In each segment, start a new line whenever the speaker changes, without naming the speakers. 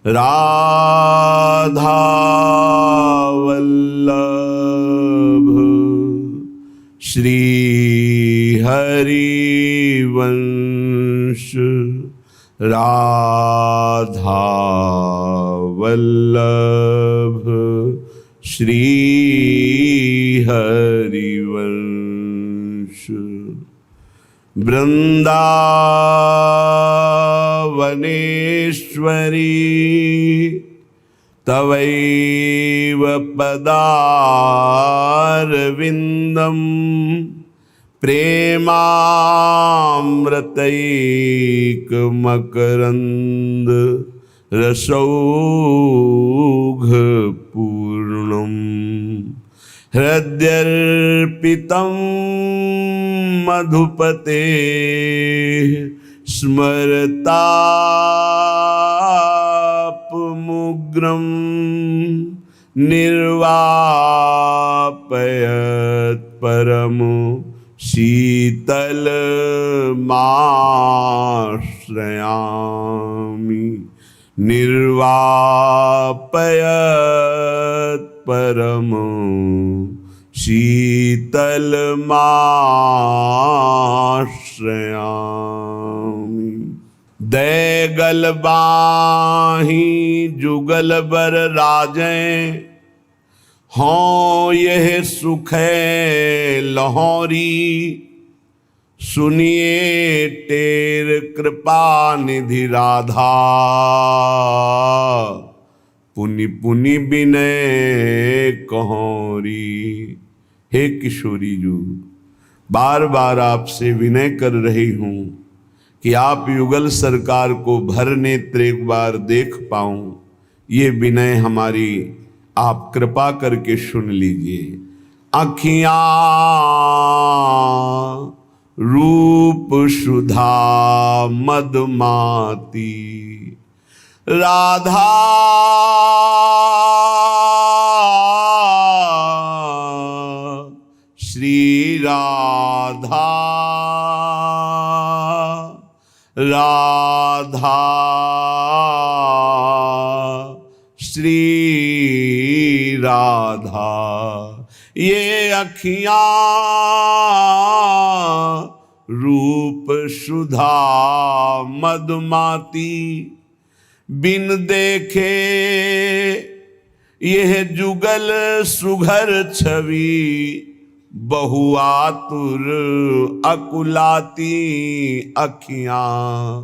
राधा वल्लभ श्री हरिवंश राधा वल्लभ श्री हरिवंश। वृंदावनेश्वरी तवैव पदारविंदम प्रेमामृतैकमकरंद रसौघपूर्णम् हृद्यर्पितं मधुपते स्मरतापमुग्रं निर्वापयत् परमो शीतलमाश्रयामि निर्वापयत् परमो शीतलमाश्रयामि। दैगल बाही जुगल बर राजें हों यह सुख लाहौरी सुनिए टेर कृपा निधि राधा पुनि पुनि विनय कहोरी। हे किशोरी जी, बार बार आपसे विनय कर रही हूं कि आप युगल सरकार को भर नेत्र एक बार देख पाऊं, ये विनय हमारी आप कृपा करके सुन लीजिए। अखियां रूप सुधा मदमाती राधा श्री राधा राधा श्री राधा। ये अखियां रूप सुधा मदमाती बिन देखे यह जुगल सुघर छवि बहुआतुर अकुलाती अखियां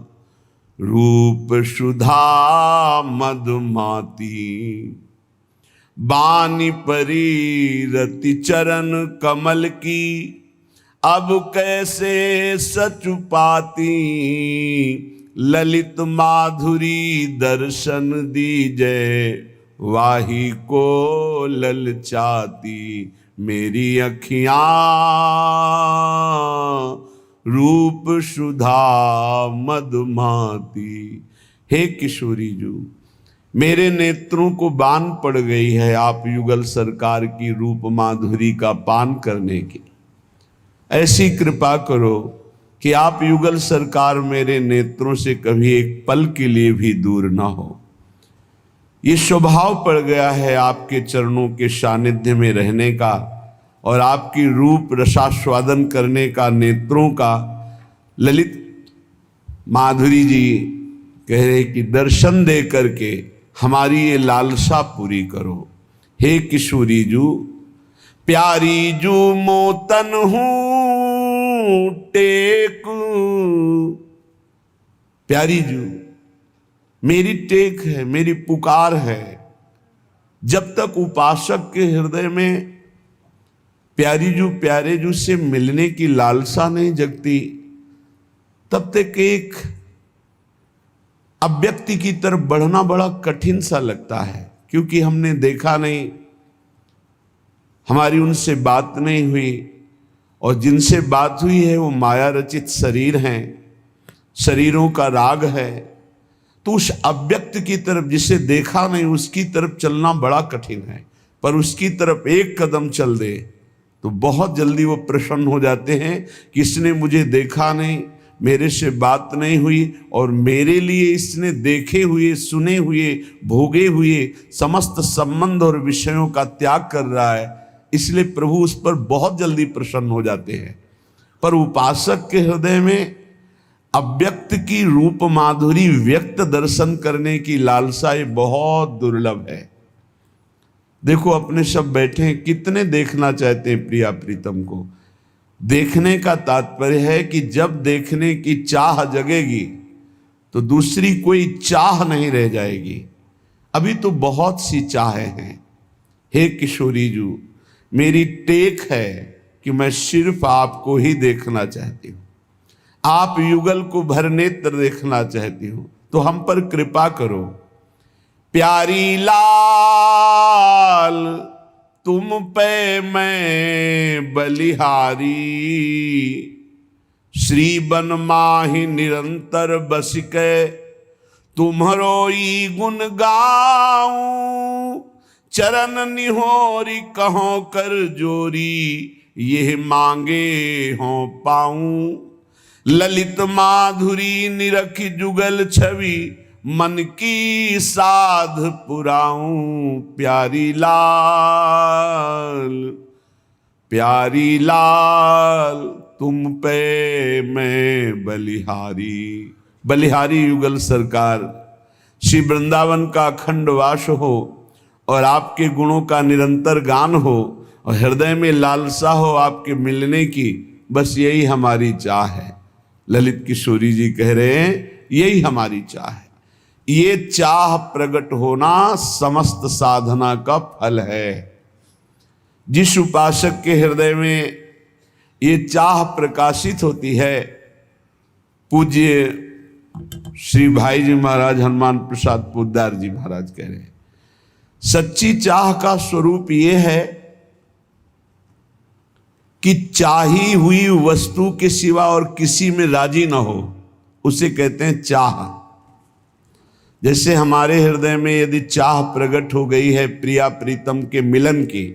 रूप सुधा मदमाती। बानी परी रति चरण कमल की अब कैसे सच पाती ललित माधुरी दर्शन दीजे वाही को ललचाती। मेरी अखियां रूप सुधा मदमाती। हे किशोरी जी, मेरे नेत्रों को बान पड़ गई है आप युगल सरकार की रूप माधुरी का पान करने की। ऐसी कृपा करो कि आप युगल सरकार मेरे नेत्रों से कभी एक पल के लिए भी दूर ना हो। ये स्वभाव पड़ गया है आपके चरणों के सानिध्य में रहने का और आपकी रूप रसास्वादन करने का, नेत्रों का। ललित माधुरी जी कह रहे कि दर्शन दे करके हमारी ये लालसा पूरी करो। हे किशोरी जू, प्यारी जू मोतन हूं टेक। प्यारी जू मेरी टेक है, मेरी पुकार है। जब तक उपासक के हृदय में प्यारी जू प्यारे जू से मिलने की लालसा नहीं जगती, तब तक एक अव्यक्ति की तरफ बढ़ना बड़ा कठिन सा लगता है, क्योंकि हमने देखा नहीं, हमारी उनसे बात नहीं हुई, और जिनसे बात हुई है वो माया रचित शरीर हैं, शरीरों का राग है। तो उस अव्यक्त की तरफ जिसे देखा नहीं उसकी तरफ चलना बड़ा कठिन है, पर उसकी तरफ एक कदम चल दे तो बहुत जल्दी वो प्रसन्न हो जाते हैं कि इसने मुझे देखा नहीं, मेरे से बात नहीं हुई और मेरे लिए इसने देखे हुए, सुने हुए, भोगे हुए समस्त संबंध और विषयों का त्याग कर रहा है, इसलिए प्रभु उस पर बहुत जल्दी प्रसन्न हो जाते हैं। पर उपासक के हृदय में अव्यक्त की रूप माधुरी व्यक्त दर्शन करने की लालसा ये बहुत दुर्लभ है। देखो अपने सब बैठे हैं, कितने देखना चाहते हैं प्रिया प्रीतम को। देखने का तात्पर्य है कि जब देखने की चाह जगेगी तो दूसरी कोई चाह नहीं रह जाएगी। अभी तो बहुत सी चाहें हैं। हे किशोरी जू, मेरी टेक है कि मैं सिर्फ आपको ही देखना चाहती हूँ, आप युगल को भर नेत्र देखना चाहती हूँ, तो हम पर कृपा करो। प्यारी लाल तुम पे मैं बलिहारी, श्री बन माहि निरंतर बस के तुम्हरो ई गुण गाऊं। चरण निहोरी कहो कर जोरी, यह मांगे हो पाऊं। ललित माधुरी निरखी जुगल छवि, मन की साध पुराऊं। प्यारी लाल, प्यारी लाल तुम पे मैं बलिहारी। बलिहारी युगल सरकार, श्री वृंदावन का अखंड वास हो और आपके गुणों का निरंतर गान हो और हृदय में लालसा हो आपके मिलने की, बस यही हमारी चाह है। ललित किशोरी जी कह रहे हैं यही हमारी चाह है। ये चाह प्रकट होना समस्त साधना का फल है। जिस उपासक के हृदय में ये चाह प्रकाशित होती है, पूज्य श्री भाई जी महाराज हनुमान प्रसाद पोद्दार जी महाराज कह रहे हैं, सच्ची चाह का स्वरूप ये है कि चाही हुई वस्तु के सिवा और किसी में राजी ना हो, उसे कहते हैं चाह। जैसे हमारे हृदय में यदि चाह प्रकट हो गई है प्रिया प्रीतम के मिलन की,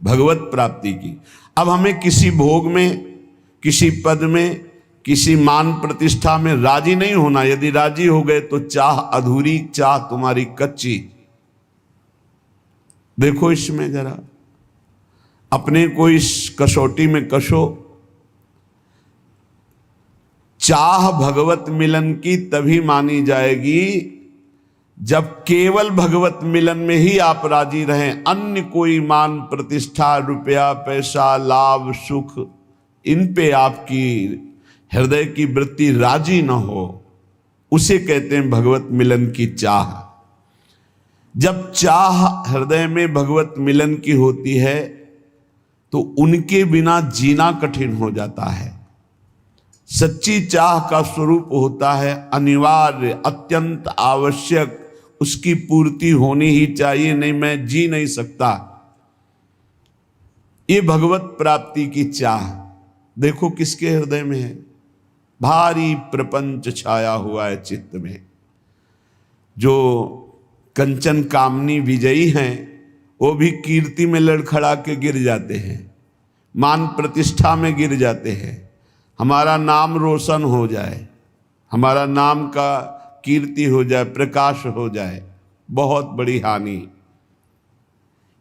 भगवत प्राप्ति की, अब हमें किसी भोग में, किसी पद में, किसी मान प्रतिष्ठा में राजी नहीं होना। यदि राजी हो गए तो चाह अधूरी, चाह तुम्हारी कच्ची। देखो इसमें जरा अपने को इस कसौटी में कसो। चाह भगवत मिलन की तभी मानी जाएगी जब केवल भगवत मिलन में ही आप राजी रहें। अन्य कोई मान प्रतिष्ठा, रुपया, पैसा, लाभ, सुख, इन पे आपकी हृदय की वृत्ति राजी न हो, उसे कहते हैं भगवत मिलन की चाह। जब चाह हृदय में भगवत मिलन की होती है तो उनके बिना जीना कठिन हो जाता है। सच्ची चाह का स्वरूप होता है अनिवार्य, अत्यंत आवश्यक, उसकी पूर्ति होनी ही चाहिए, नहीं मैं जी नहीं सकता। ये भगवत प्राप्ति की चाह देखो किसके हृदय में है। भारी प्रपंच छाया हुआ है चित्त में। जो कंचन कामनी विजयी हैं वो भी कीर्ति में लड़खड़ा के गिर जाते हैं, मान प्रतिष्ठा में गिर जाते हैं। हमारा नाम रोशन हो जाए, हमारा नाम का कीर्ति हो जाए, प्रकाश हो जाए, बहुत बड़ी हानि।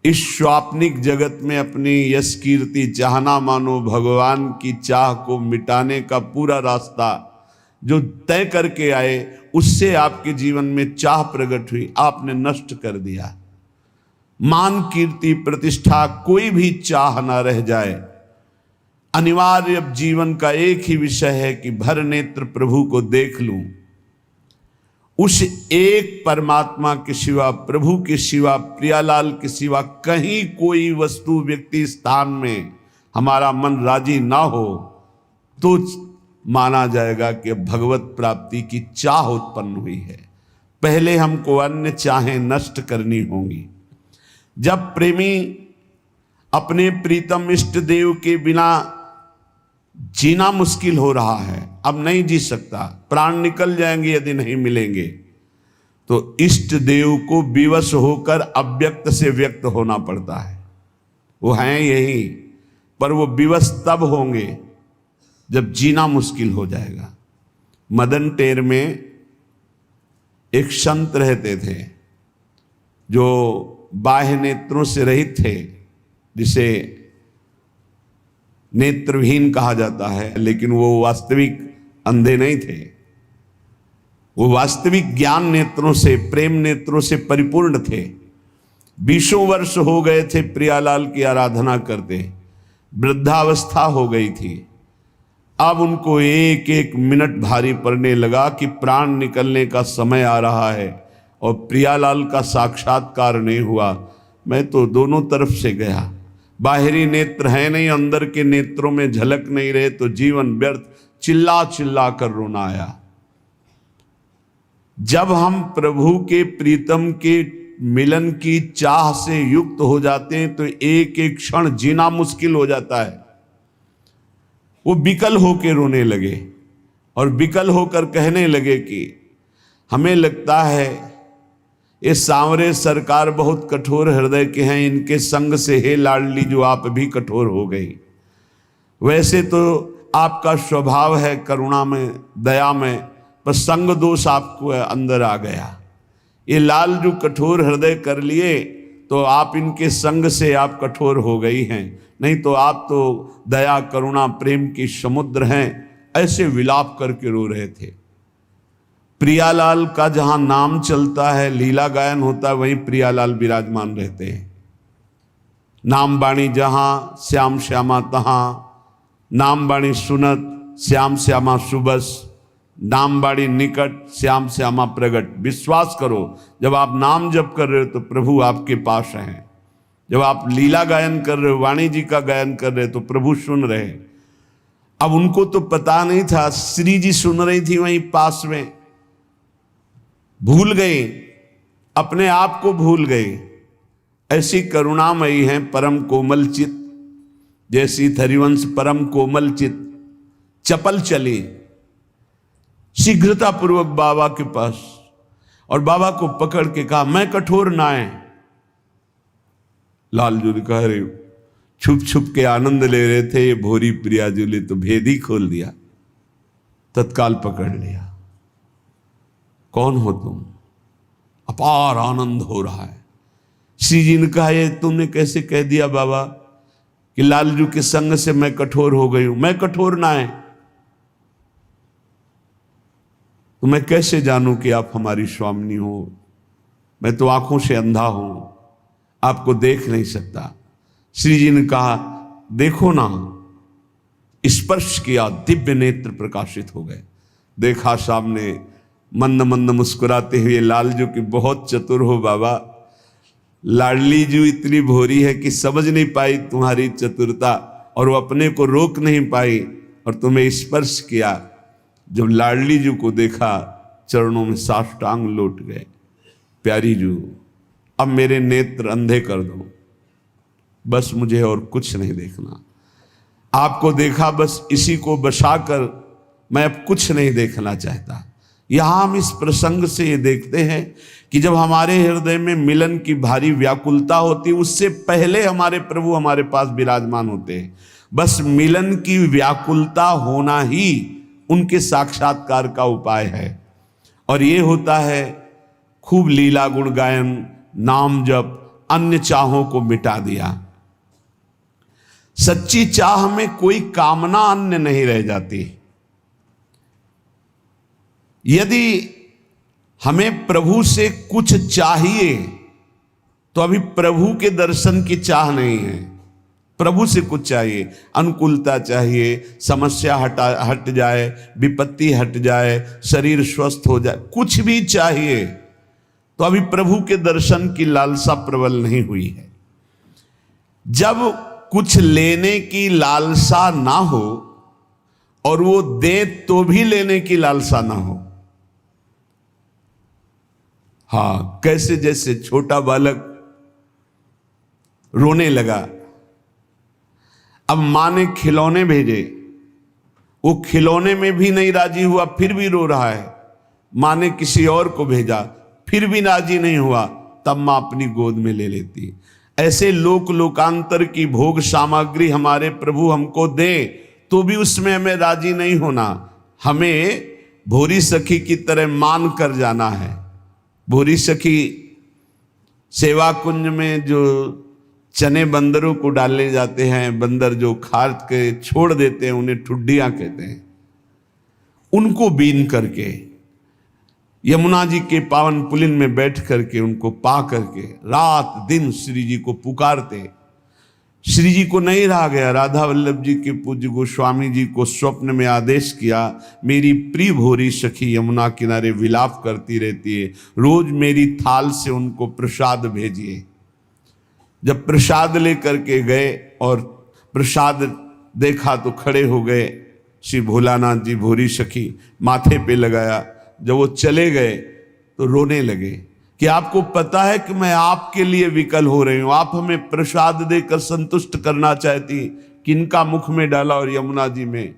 इस स्वाप्निक जगत में अपनी यश कीर्ति चाहना मानो भगवान की चाह को मिटाने का पूरा रास्ता जो तय करके आए, उससे आपके जीवन में चाह प्रकट हुई, आपने नष्ट कर दिया। मान कीर्ति प्रतिष्ठा कोई भी चाह ना रह जाए। अनिवार्य अब जीवन का एक ही विषय है कि भर नेत्र प्रभु को देख लूं। उस एक परमात्मा के सिवा, प्रभु के सिवा, प्रियालाल के सिवा कहीं कोई वस्तु, व्यक्ति, स्थान में हमारा मन राजी ना हो तो माना जाएगा कि भगवत प्राप्ति की चाह उत्पन्न हुई है। पहले हमको अन्य चाहें नष्ट करनी होंगी। जब प्रेमी अपने प्रीतम इष्ट देव के बिना जीना मुश्किल हो रहा है, अब नहीं जी सकता, प्राण निकल जाएंगे यदि नहीं मिलेंगे, तो इष्ट देव को विवश होकर अव्यक्त से व्यक्त होना पड़ता है। वो हैं यही, पर वो विवश तब होंगे जब जीना मुश्किल हो जाएगा। मदन टेर में एक संत रहते थे जो बाह्य नेत्रों से रहित थे, जिसे नेत्रहीन कहा जाता है, लेकिन वो वास्तविक अंधे नहीं थे। वो वास्तविक ज्ञान नेत्रों से, प्रेम नेत्रों से परिपूर्ण थे। 20 वर्ष हो गए थे प्रियालाल की आराधना करते, वृद्धावस्था हो गई थी। अब उनको एक एक मिनट भारी पड़ने लगा कि प्राण निकलने का समय आ रहा है और प्रियालाल का साक्षात्कार नहीं हुआ। मैं तो दोनों तरफ से गया, बाहरी नेत्र है नहीं, अंदर के नेत्रों में झलक नहीं रहे, तो जीवन व्यर्थ, चिल्ला चिल्ला कर रोना आया। जब हम प्रभु के प्रीतम के मिलन की चाह से युक्त हो जाते हैं तो एक एक क्षण जीना मुश्किल हो जाता है। वो विकल होकर रोने लगे और विकल होकर कहने लगे कि हमें लगता है ये सांवरे सरकार बहुत कठोर हृदय के हैं, इनके संग से हे लाडली जो आप भी कठोर हो गई। वैसे तो आपका स्वभाव है करुणा में, दया में, पर संग दोष आपको अंदर आ गया। ये लाल जो कठोर हृदय कर लिए तो आप इनके संग से आप कठोर हो गई हैं, नहीं तो आप तो दया करुणा प्रेम की समुद्र हैं। ऐसे विलाप करके रो रहे थे। प्रियालाल का जहां नाम चलता है, लीला गायन होता है, वहीं प्रियालाल विराजमान रहते हैं। नाम बाणी जहां श्याम श्यामा तहां, नाम बाणी सुनत श्याम श्यामा सुबस, नाम बाड़ी निकट श्याम श्यामा प्रगट। विश्वास करो, जब आप नाम जप कर रहे हो तो प्रभु आपके पास हैं। जब आप लीला गायन कर रहे हो, वाणी जी का गायन कर रहे हो, तो प्रभु सुन रहे। अब उनको तो पता नहीं था, श्री जी सुन रही थी वहीं पास में, भूल गए, अपने आप को भूल गए। ऐसी करुणामयी हैं परम कोमल चित, जैसी हरिवंश परम कोमल चित चपल चली शीघ्रता पूर्वक बाबा के पास और बाबा को पकड़ के कहा मैं कठोर ना है। लालजू ने कहा अरे छुप छुप के आनंद ले रहे थे ये भोरी प्रियाजू ने तो भेद ही खोल दिया, तत्काल पकड़ लिया। कौन हो तुम? अपार आनंद हो रहा है। श्री जी ने कहा ये तुमने कैसे कह दिया बाबा कि लालजू के संग से मैं कठोर हो गई हूं? मैं कठोर ना है तो मैं कैसे जानूं कि आप हमारी स्वामिनी हो? मैं तो आंखों से अंधा हूं, आपको देख नहीं सकता। श्री जी ने कहा देखो ना, स्पर्श किया, दिव्य नेत्र प्रकाशित हो गए। देखा सामने मंद मंद मुस्कुराते हुए लालजू की बहुत चतुर हो बाबा। लाडली जू इतनी भोरी है कि समझ नहीं पाई तुम्हारी चतुरता और वो अपने को रोक नहीं पाई और तुम्हें स्पर्श किया। जब लाडली जू को देखा चरणों में साष्टांग लौट गए। प्यारी जू अब मेरे नेत्र अंधे कर दो, बस मुझे और कुछ नहीं देखना। आपको देखा बस इसी को बसाकर मैं अब कुछ नहीं देखना चाहता। यहां हम इस प्रसंग से ये देखते हैं कि जब हमारे हृदय में मिलन की भारी व्याकुलता होती है उससे पहले हमारे प्रभु हमारे पास विराजमान होते हैं। बस मिलन की व्याकुलता होना ही उनके साक्षात्कार का उपाय है और ये होता है खूब लीला गुण गायन, नाम जप, अन्य चाहों को मिटा दिया। सच्ची चाह में कोई कामना अन्य नहीं रह जाती। यदि हमें प्रभु से कुछ चाहिए तो अभी प्रभु के दर्शन की चाह नहीं है। प्रभु से कुछ चाहिए, अनुकूलता चाहिए, समस्या हट जाए, विपत्ति हट जाए, शरीर स्वस्थ हो जाए, कुछ भी चाहिए तो अभी प्रभु के दर्शन की लालसा प्रबल नहीं हुई है। जब कुछ लेने की लालसा ना हो और वो दे तो भी लेने की लालसा ना हो, हाँ, कैसे जैसे छोटा बालक रोने लगा। अब मां ने खिलौने भेजे, वो खिलौने में भी नहीं राजी हुआ, फिर भी रो रहा है। मां ने किसी और को भेजा, फिर भी राजी नहीं हुआ, तब मां अपनी गोद में ले लेती। ऐसे लोक लोकांतर की भोग सामग्री हमारे प्रभु हमको दे तो भी उसमें हमें राजी नहीं होना। हमें भूरी सखी की तरह मान कर जाना है। भूरी सखी सेवा कुंज में जो चने बंदरों को डालने जाते हैं, बंदर जो खाद के छोड़ देते हैं, उन्हें ठुड्डियां कहते हैं, उनको बीन करके यमुना जी के पावन पुलिन में बैठ करके उनको पा करके रात दिन श्री जी को पुकारते। श्री जी को नहीं रहा गया, राधा वल्लभ जी के पूज्य गोस्वामी जी को स्वप्न में आदेश किया, मेरी प्रिय भोरी सखी यमुना किनारे विलाप करती रहती है, रोज मेरी थाल से उनको प्रसाद भेजिए। जब प्रसाद लेकर के गए और प्रसाद देखा तो खड़े हो गए श्री भोलानाथ जी, भोरी सखी माथे पे लगाया। जब वो चले गए तो रोने लगे कि आपको पता है कि मैं आपके लिए विकल हो रही हूं, आप हमें प्रसाद देकर संतुष्ट करना चाहती, किनका मुख में डाला और यमुना जी में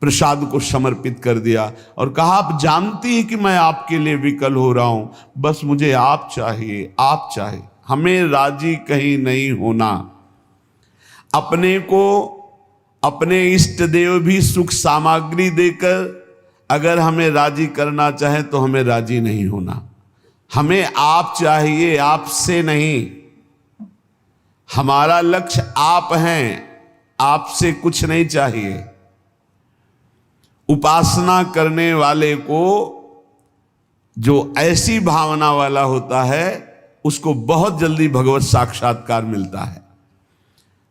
प्रसाद को समर्पित कर दिया और कहा आप जानती हैं कि मैं आपके लिए विकल हो रहा हूं, बस मुझे आप चाहिए, आप चाहिए, हमें राजी कहीं नहीं होना। अपने को अपने इष्ट देव भी सुख सामग्री देकर अगर हमें राजी करना चाहे तो हमें राजी नहीं होना। हमें आप चाहिए, आपसे नहीं। हमारा लक्ष्य आप हैं, आपसे कुछ नहीं चाहिए। उपासना करने वाले को जो ऐसी भावना वाला होता है उसको बहुत जल्दी भगवत साक्षात्कार मिलता है।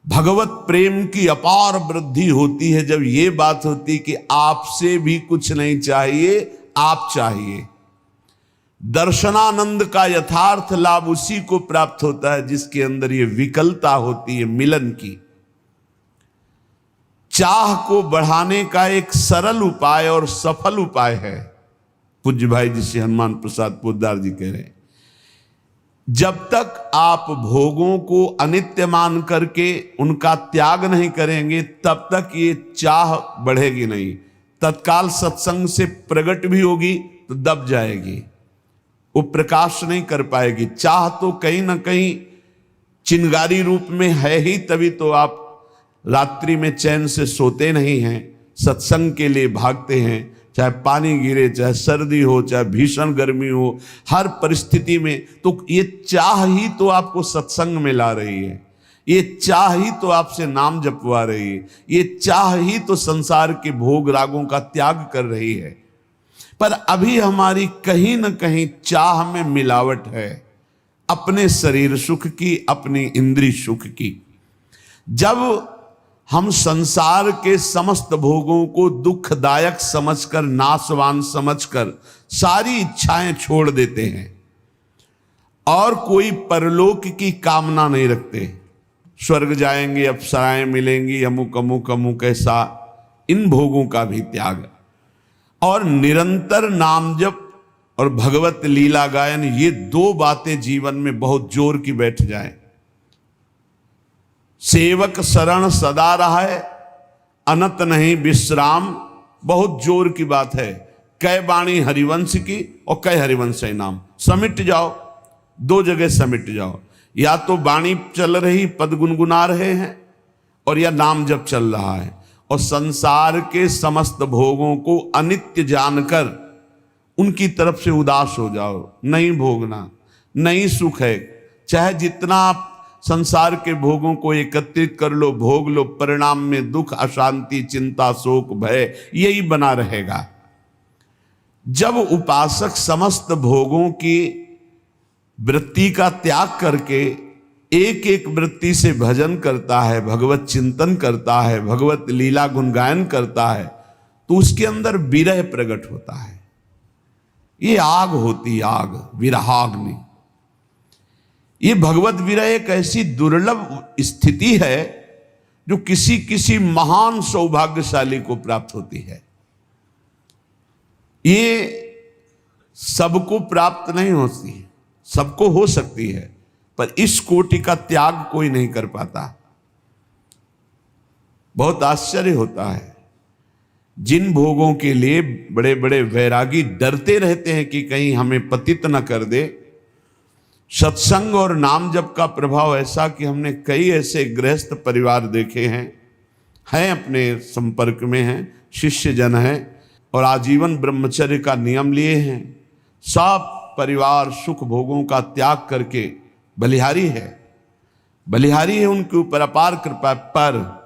भगवत प्रेम की अपार वृद्धि होती है जब ये बात होती कि आपसे भी कुछ नहीं चाहिए, आप चाहिए। दर्शनानंद का यथार्थ लाभ उसी को प्राप्त होता है जिसके अंदर ये विकलता होती है मिलन की। चाह को बढ़ाने का एक सरल उपाय और सफल उपाय है। पूज्य भाई जी श्री हनुमान प्रसाद पोद्दार जी कह रहे हैं, जब तक आप भोगों को अनित्य मान करके उनका त्याग नहीं करेंगे तब तक ये चाह बढ़ेगी नहीं। तत्काल सत्संग से प्रकट भी होगी तो दब जाएगी, वो प्रकाश नहीं कर पाएगी। चाह तो कहीं ना कहीं चिंगारी रूप में है ही, तभी तो आप रात्रि में चैन से सोते नहीं हैं, सत्संग के लिए भागते हैं। चाहे पानी गिरे, चाहे सर्दी हो, चाहे भीषण गर्मी हो, हर परिस्थिति में तो ये चाह ही तो आपको सत्संग में ला रही है, ये चाह ही तो आपसे नाम जपवा रही है, ये चाह ही तो संसार के भोग रागों का त्याग कर रही है। पर अभी हमारी कहीं ना कहीं चाह में मिलावट है, अपने शरीर सुख की, अपनी इंद्रिय सुख की। जब हम संसार के समस्त भोगों को दुखदायक समझकर, नाशवान समझकर सारी इच्छाएं छोड़ देते हैं और कोई परलोक की कामना नहीं रखते, स्वर्ग जाएंगे, अप्सराएं मिलेंगी, अमुक अमुक अमुक ऐसा, इन भोगों का भी त्याग और निरंतर नाम जप और भगवत लीला गायन, ये दो बातें जीवन में बहुत जोर की बैठ जाएं। सेवक शरण सदा रहा, अनत नहीं विश्राम, बहुत जोर की बात है। कै बाणी हरिवंश की और कै हरिवंश नाम, समिट जाओ, दो जगह समिट जाओ। या तो बाणी चल रही, पद गुनगुना रहे हैं, और या नाम जप चल रहा है। और संसार के समस्त भोगों को अनित्य जानकर उनकी तरफ से उदास हो जाओ। नहीं भोगना, नहीं सुख है, चाहे जितना आप संसार के भोगों को एकत्रित कर लो, भोग लो, परिणाम में दुख, अशांति, चिंता, शोक, भय यही बना रहेगा। जब उपासक समस्त भोगों की वृत्ति का त्याग करके एक एक वृत्ति से भजन करता है, भगवत चिंतन करता है, भगवत लीला गुणगायन करता है, तो उसके अंदर विरह प्रकट होता है। ये आग होती, आग, विरहाग्नि। ये भगवत विरह एक ऐसी दुर्लभ स्थिति है जो किसी किसी महान सौभाग्यशाली को प्राप्त होती है। ये सबको प्राप्त नहीं होती, सबको हो सकती है, पर इस कोटि का त्याग कोई नहीं कर पाता। बहुत आश्चर्य होता है, जिन भोगों के लिए बड़े बड़े वैरागी डरते रहते हैं कि कहीं हमें पतित न कर दे, सत्संग और नाम जप का प्रभाव ऐसा कि हमने कई ऐसे गृहस्थ परिवार देखे हैं अपने संपर्क में हैं, शिष्य जन हैं, और आजीवन ब्रह्मचर्य का नियम लिए हैं, सब परिवार सुख भोगों का त्याग करके बलिहारी है उनके ऊपर अपार कृपा। पर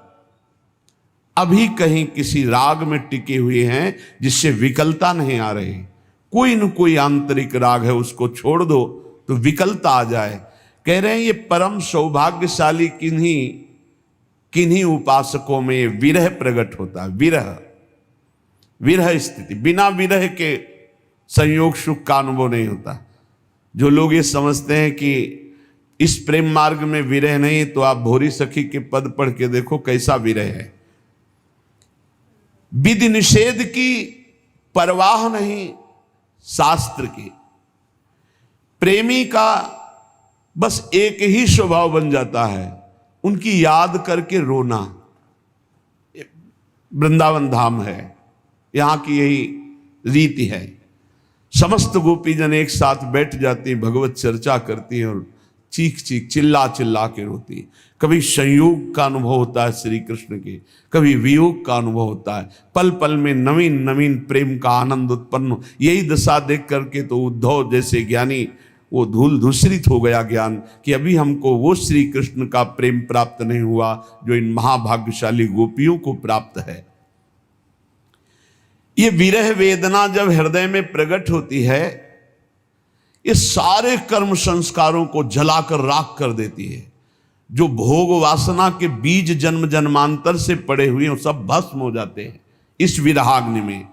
अभी कहीं किसी राग में टिके हुए हैं जिससे विकलता नहीं आ रही। कोई न कोई आंतरिक राग है, उसको छोड़ दो तो विकलता आ जाए। कह रहे हैं ये परम सौभाग्यशाली किन्हीं उपासकों में विरह प्रकट होता है। विरह स्थिति, बिना विरह के संयोग सुख का अनुभव नहीं होता। जो लोग ये समझते हैं कि इस प्रेम मार्ग में विरह नहीं, तो आप भोरी सखी के पद पढ़ के देखो कैसा विरह है। विधि निषेध की परवाह नहीं शास्त्र की। प्रेमी का बस एक ही स्वभाव बन जाता है, उनकी याद करके रोना। वृंदावन धाम है, यहां की यही रीति है। समस्त गोपीजन एक साथ बैठ जाती, भगवत चर्चा करती है और चीख चिल्ला के रोती। कभी संयोग का अनुभव होता है श्री कृष्ण के, कभी वियोग का अनुभव होता है। पल पल में नवीन नवीन प्रेम का आनंद उत्पन्न। यही दशा देख करके तो उद्धव जैसे ज्ञानी वो धूल धूसरित हो गया ज्ञान कि अभी हमको वो श्री कृष्ण का प्रेम प्राप्त नहीं हुआ जो इन महाभाग्यशाली गोपियों को प्राप्त है। ये विरह वेदना जब हृदय में प्रकट होती है, ये सारे कर्म संस्कारों को जलाकर राख कर देती है। जो भोग वासना के बीज जन्म जन्मांतर से पड़े हुए हैं, सब भस्म हो जाते हैं इस विरहाग्नि में।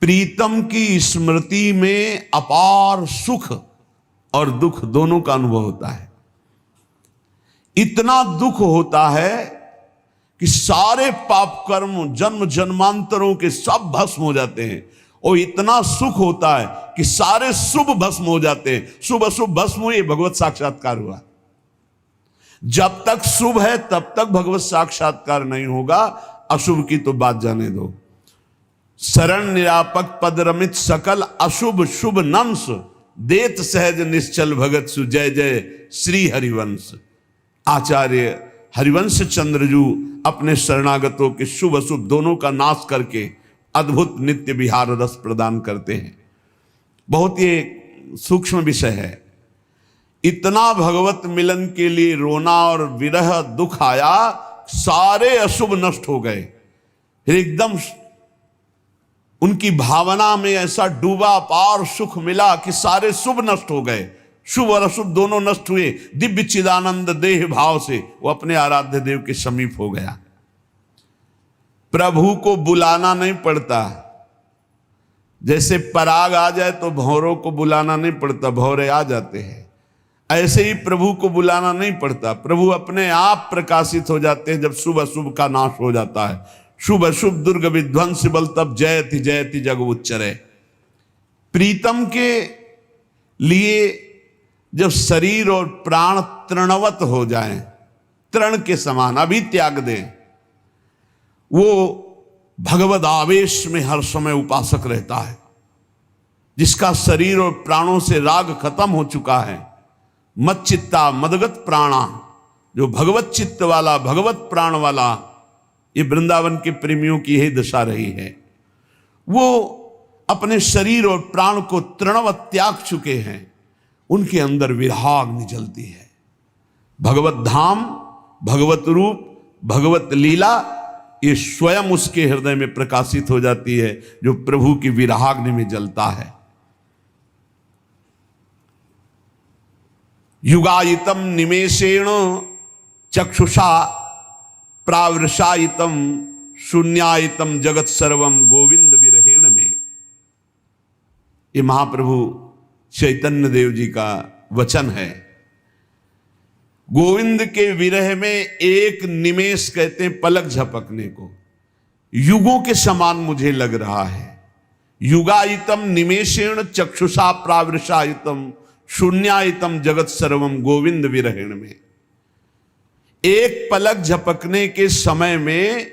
प्रीतम की स्मृति में अपार सुख और दुख दोनों का अनुभव होता है। इतना दुख होता है कि सारे पाप कर्म जन्म जन्मांतरों के सब भस्म हो जाते हैं, और इतना सुख होता है कि सारे शुभ भस्म हो जाते हैं। शुभ अशुभ भस्म हुए, भगवत साक्षात्कार हुआ। जब तक शुभ है तब तक भगवत साक्षात्कार नहीं होगा, अशुभ की तो बात जाने दो। शरण निरापक पद रमित सकल अशुभ शुभ नंस, देत सहज निश्चल भगत सु जय जय श्री हरिवंश। आचार्य हरिवंश चंद्रजू अपने शरणागतों के शुभ अशुभ दोनों का नाश करके अद्भुत नित्य विहार रस प्रदान करते हैं। बहुत ये सूक्ष्म विषय है। इतना भगवत मिलन के लिए रोना और विरह दुख आया, सारे अशुभ नष्ट हो गए। फिर एकदम उनकी भावना में ऐसा डूबा पार सुख मिला कि सारे शुभ नष्ट हो गए। शुभ और अशुभ दोनों नष्ट हुए। दिव्य चिदानंद देह भाव से वो अपने आराध्य देव के समीप हो गया। प्रभु को बुलाना नहीं पड़ता। जैसे पराग आ जाए तो भौरों को बुलाना नहीं पड़ता, भौरे आ जाते हैं। ऐसे ही प्रभु को बुलाना नहीं पड़ता, प्रभु अपने आप प्रकाशित हो जाते हैं जब शुभ अशुभ का नाश हो जाता है। शुभ अशुभ दुर्ग विध्वंस बल तब जयति जग उच्चरे। प्रीतम के लिए जब शरीर और प्राण तृणवत हो जाएं, तृण के समान अभी त्याग दें, वो भगवद आवेश में हर समय उपासक रहता है। जिसका शरीर और प्राणों से राग खत्म हो चुका है, मत चित्ता मदगत प्राणा, जो भगवत चित्त वाला भगवत प्राण वाला, ये वृंदावन के प्रेमियों की यही दशा रही है। वो अपने शरीर और प्राण को तृणवत त्याग चुके हैं, उनके अंदर विरहाग्नि जलती है। भगवत धाम, भगवत रूप, भगवत लीला, ये स्वयं उसके हृदय में प्रकाशित हो जाती है जो प्रभु की विरहाग्नि में जलता है। युगायितम निमेषेण चक्षुषा प्रावृषायितम शून्यायितम जगत सर्वम गोविंद विरहेण में। ये महाप्रभु चैतन्य देव जी का वचन है। गोविंद के विरह में एक निमेष कहते हैं पलक झपकने को, युगों के समान मुझे लग रहा है। युगायितम निमेषेण चक्षुषा प्रावृषायितम शून्यायितम जगत सर्वम गोविंद विरहेण में। एक पलक झपकने के समय में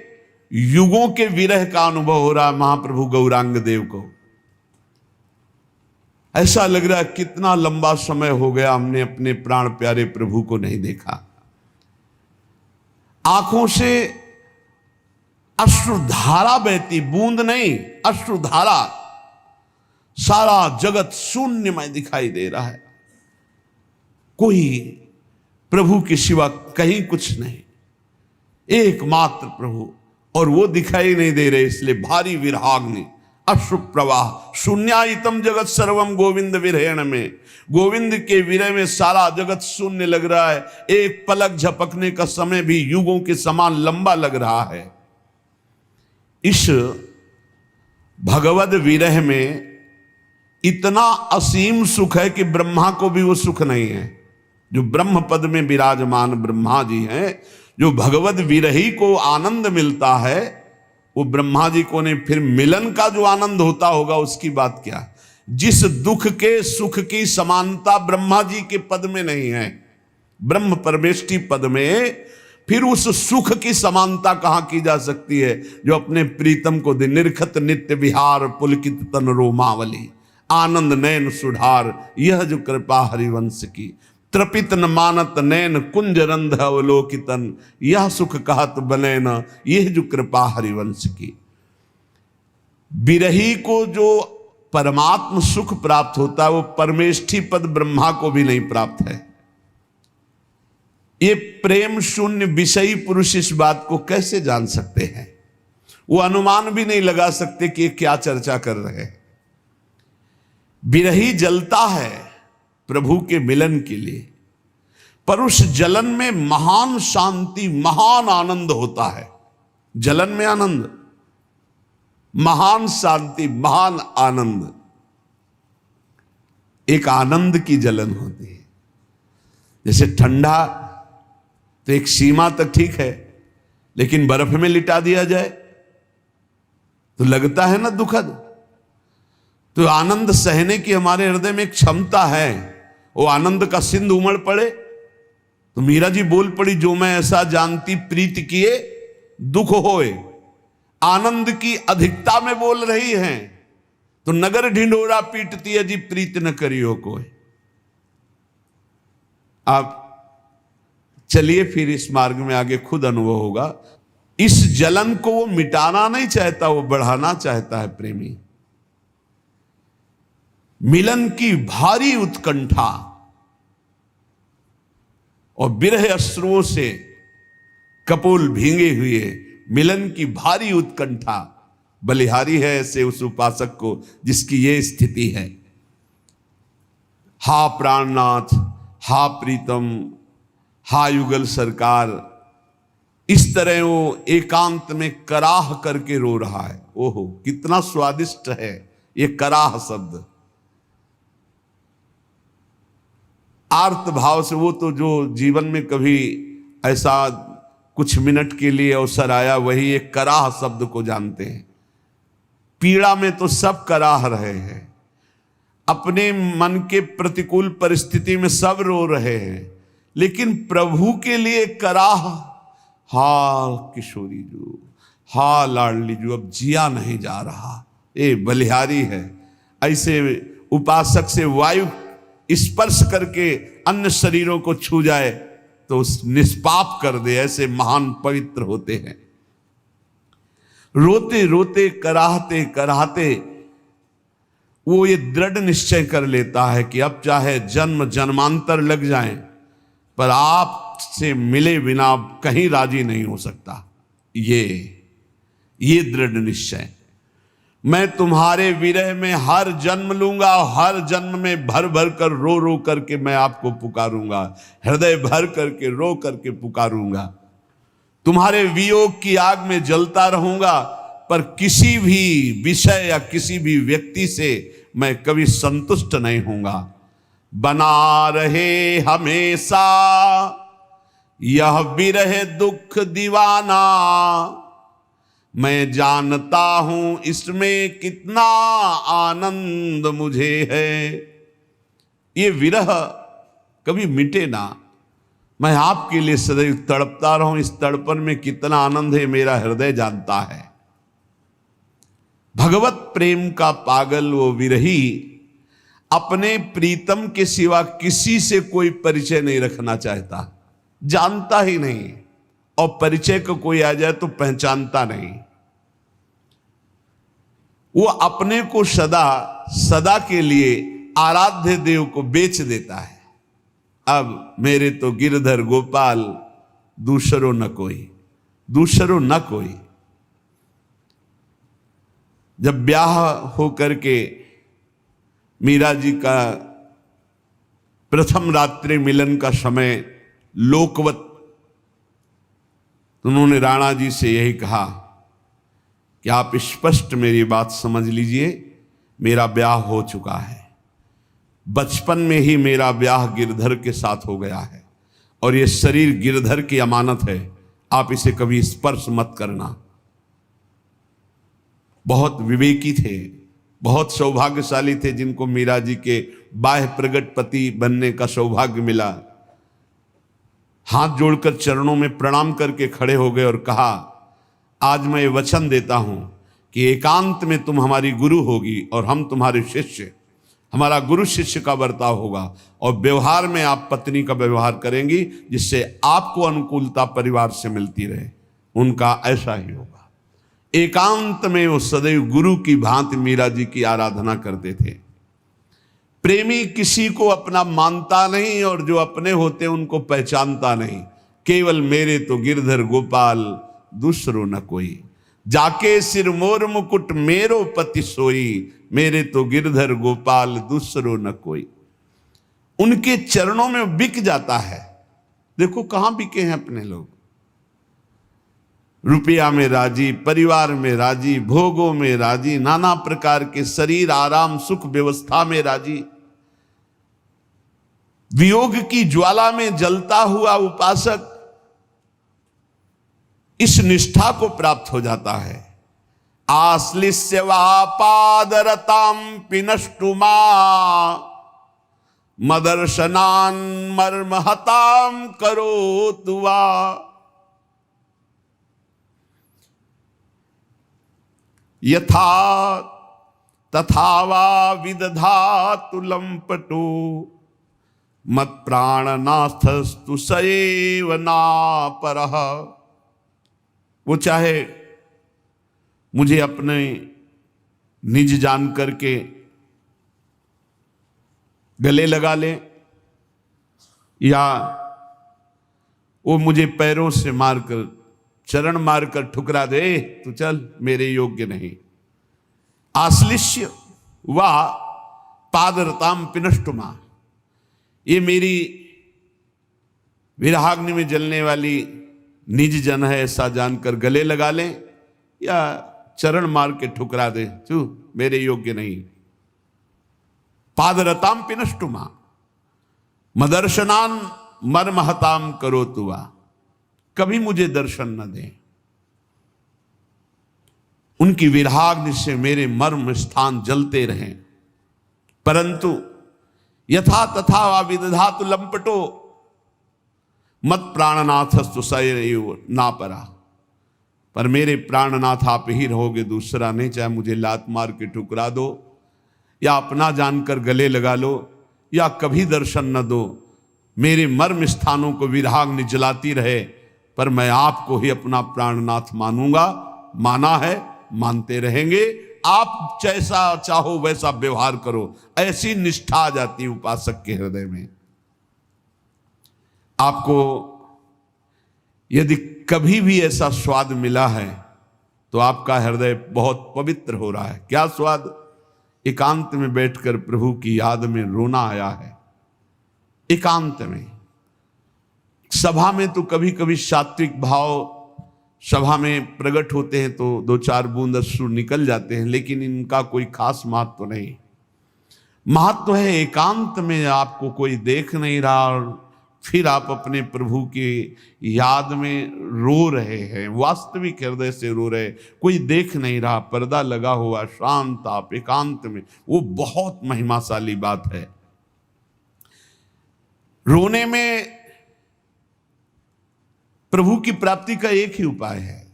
युगों के विरह का अनुभव हो रहा है महाप्रभु गौरांग देव को। ऐसा लग रहा है कितना लंबा समय हो गया हमने अपने प्राण प्यारे प्रभु को नहीं देखा। आंखों से अश्रुधारा बहती, बूंद नहीं अश्रुधारा। सारा जगत शून्यमय दिखाई दे रहा है, कोई प्रभु के सिवा कहीं कुछ नहीं, एकमात्र प्रभु, और वो दिखाई नहीं दे रहे, इसलिए भारी विरहाग्नि अश्रु प्रवाह। शून्यायितम जगत सर्वम गोविंद विरहण में, गोविंद के विरह में सारा जगत शून्य लग रहा है। एक पलक झपकने का समय भी युगों के समान लंबा लग रहा है। इस भगवद विरह में इतना असीम सुख है कि ब्रह्मा को भी वो सुख नहीं है। जो ब्रह्म पद में विराजमान ब्रह्मा जी हैं, जो भगवद विरही को आनंद मिलता है, वो ब्रह्मा जी को नहीं। फिर मिलन का जो आनंद होता होगा उसकी बात क्या। जिस दुख के सुख की समानता ब्रह्मा जी के पद में नहीं है, ब्रह्म परमेष्टि पद में, फिर उस सुख की समानता कहां की जा सकती है जो अपने प्रीतम को दे। निरखत नित्य विहार पुलकित तन रोमावली, आनंद नयन सुधार, यह जो कृपा हरिवंश की। त्रपित न मानत नैन कुंज रंध अवलोकितन, यह सुख कहत बने न, यह जो कृपा हरिवंश की। विरही को जो परमात्म सुख प्राप्त होता है, वो परमेष्ठी पद ब्रह्मा को भी नहीं प्राप्त है। ये प्रेम शून्य विषयी पुरुष इस बात को कैसे जान सकते हैं। वो अनुमान भी नहीं लगा सकते कि ये क्या चर्चा कर रहे हैं। विरही जलता है प्रभु के मिलन के लिए, पर उस जलन में महान शांति, महान आनंद होता है। जलन में आनंद, महान शांति, महान आनंद, एक आनंद की जलन होती है। जैसे ठंडा तो एक सीमा तक ठीक है, लेकिन बर्फ में लिटा दिया जाए तो लगता है ना दुखद। तो आनंद सहने की हमारे हृदय में एक क्षमता है। वो आनंद का सिंधु उमड़ पड़े तो मीरा जी बोल पड़ी, जो मैं ऐसा जानती प्रीत किए दुख होए। आनंद की अधिकता में बोल रही हैं, तो नगर ढिंढोरा पीटती है जी प्रीत न करियो कोई। आप चलिए फिर इस मार्ग में आगे खुद अनुभव होगा। इस जलन को वो मिटाना नहीं चाहता, वो बढ़ाना चाहता है प्रेमी। मिलन की भारी उत्कंठा और विरह अश्रुओं से कपोल भींगे हुए मिलन की भारी उत्कंठा बलिहारी है ऐसे उस उपासक को जिसकी ये स्थिति है। हा प्राणनाथ, हा प्रीतम, हा युगल सरकार, इस तरह वो एकांत में कराह करके रो रहा है। ओहो कितना स्वादिष्ट है ये कराह शब्द। आर्त भाव से, वो तो जो जीवन में कभी ऐसा कुछ मिनट के लिए अवसर आया वही एक कराह शब्द को जानते हैं। पीड़ा में तो सब कराह रहे हैं, अपने मन के प्रतिकूल परिस्थिति में सब रो रहे हैं, लेकिन प्रभु के लिए कराह। हा किशोरी जू, हा लाडली जू, अब जिया नहीं जा रहा, ये बलिहारी है। ऐसे उपासक से वायु स्पर्श करके अन्य शरीरों को छू जाए तो निष्पाप कर दे, ऐसे महान पवित्र होते हैं। रोते रोते कराहते कराहते वो ये दृढ़ निश्चय कर लेता है कि अब चाहे जन्म जन्मांतर लग जाएं, पर आपसे मिले बिना कहीं राजी नहीं हो सकता। ये दृढ़ निश्चय, मैं तुम्हारे विरह में हर जन्म लूंगा, हर जन्म में भर भर कर रो रो करके मैं आपको पुकारूंगा, हृदय भर करके रो करके पुकारूंगा। तुम्हारे वियोग की आग में जलता रहूंगा, पर किसी भी विषय या किसी भी व्यक्ति से मैं कभी संतुष्ट नहीं होऊंगा। बना रहे हमेशा यह विरह दुख दीवाना, मैं जानता हूं इसमें कितना आनंद मुझे है। ये विरह कभी मिटे ना, मैं आपके लिए सदैव तड़पता रहूं, इस तड़पन में कितना आनंद है मेरा हृदय जानता है। भगवत प्रेम का पागल वो विरही अपने प्रीतम के सिवा किसी से कोई परिचय नहीं रखना चाहता, जानता ही नहीं, और परिचय को कोई आ जाए तो पहचानता नहीं। वो अपने को सदा सदा के लिए आराध्य देव को बेच देता है। अब मेरे तो गिरधर गोपाल दूसरो न कोई, दूसरो न कोई। जब ब्याह हो करके मीरा जी का प्रथम रात्रि मिलन का समय लोकवत, उन्होंने राणा जी से यही कहा कि आप स्पष्ट मेरी बात समझ लीजिए, मेरा ब्याह हो चुका है, बचपन में ही मेरा ब्याह गिरधर के साथ हो गया है और ये शरीर गिरधर की अमानत है, आप इसे कभी स्पर्श मत करना। बहुत विवेकी थे, बहुत सौभाग्यशाली थे जिनको मीरा जी के बाह्य प्रगट पति बनने का सौभाग्य मिला। हाथ जोड़कर चरणों में प्रणाम करके खड़े हो गए और कहा, आज मैं ये वचन देता हूं कि एकांत में तुम हमारी गुरु होगी और हम तुम्हारे शिष्य, हमारा गुरु शिष्य का बर्ताव होगा और व्यवहार में आप पत्नी का व्यवहार करेंगी जिससे आपको अनुकूलता परिवार से मिलती रहे। उनका ऐसा ही होगा। एकांत में वो सदैव गुरु की भांति मीरा जी की आराधना करते थे। प्रेमी किसी को अपना मानता नहीं और जो अपने होते उनको पहचानता नहीं। केवल मेरे तो गिरधर गोपाल दूसरो न कोई, जाके सिर मोर मुकुट मेरो पति सोई, मेरे तो गिरधर गोपाल दूसरो न कोई। उनके चरणों में बिक जाता है। देखो कहां बिके हैं अपने लोग, रुपया में राजी, परिवार में राजी, भोगों में राजी, नाना प्रकार के शरीर आराम सुख व्यवस्था में राजी। वियोग की ज्वाला में जलता हुआ उपासक इस निष्ठा को प्राप्त हो जाता है। आश्लिष्य वा पादरताम पिनष्टुमा, मदर्शनान मर्महताम करोतु वा। यथा तथा वा विदधातु लंपटो, मत प्राणनाथस्तु सएव नापरः। वो चाहे मुझे अपने निज जान करके गले लगा ले या वो मुझे पैरों से मारकर चरण मारकर ठुकरा दे, तो चल मेरे योग्य नहीं। आश्लिष्य वा पादरताम पिनष्टुमा, ये मेरी विरहाग्नि में जलने वाली निज जन है ऐसा जानकर गले लगा लें या चरण मार के ठुकरा दे, तू मेरे योग्य नहीं। पादरताम पिनष्टुमा मदर्शनान मर्महताम करोतु वा, कभी मुझे दर्शन न दें। उनकी विरहाग्नि से मेरे मर्म स्थान जलते रहें। परंतु यथा तथा वा विदधातु लंपटो, मत प्राणनाथस्तु सएव नापरा। पर मेरे प्राणनाथ आप ही रहोगे, दूसरा नहीं। चाहे मुझे लात मार के ठुकरा दो या अपना जानकर गले लगा लो या कभी दर्शन न दो, मेरे मर्म स्थानों को विरहाग्नि जलाती रहे, पर मैं आपको ही अपना प्राणनाथ मानूंगा। माना है, मानते रहेंगे। आप जैसा चाहो वैसा व्यवहार करो। ऐसी निष्ठा आ जाती है उपासक के हृदय में। आपको यदि कभी भी ऐसा स्वाद मिला है तो आपका हृदय बहुत पवित्र हो रहा है। क्या स्वाद? एकांत में बैठकर प्रभु की याद में रोना आया है। एकांत में, सभा में तो कभी कभी सात्विक भाव सभा में प्रकट होते हैं तो दो चार बूंद अश्रु निकल जाते हैं, लेकिन इनका कोई खास महत्व नहीं। महत्व है एकांत में आपको कोई देख नहीं रहा और फिर आप अपने प्रभु की याद में रो रहे हैं, वास्तविक हृदय से रो रहे, कोई देख नहीं रहा, पर्दा लगा हुआ, शांत आप एकांत में, वो बहुत महिमाशाली बात है। रोने में प्रभु की प्राप्ति का एक ही उपाय है,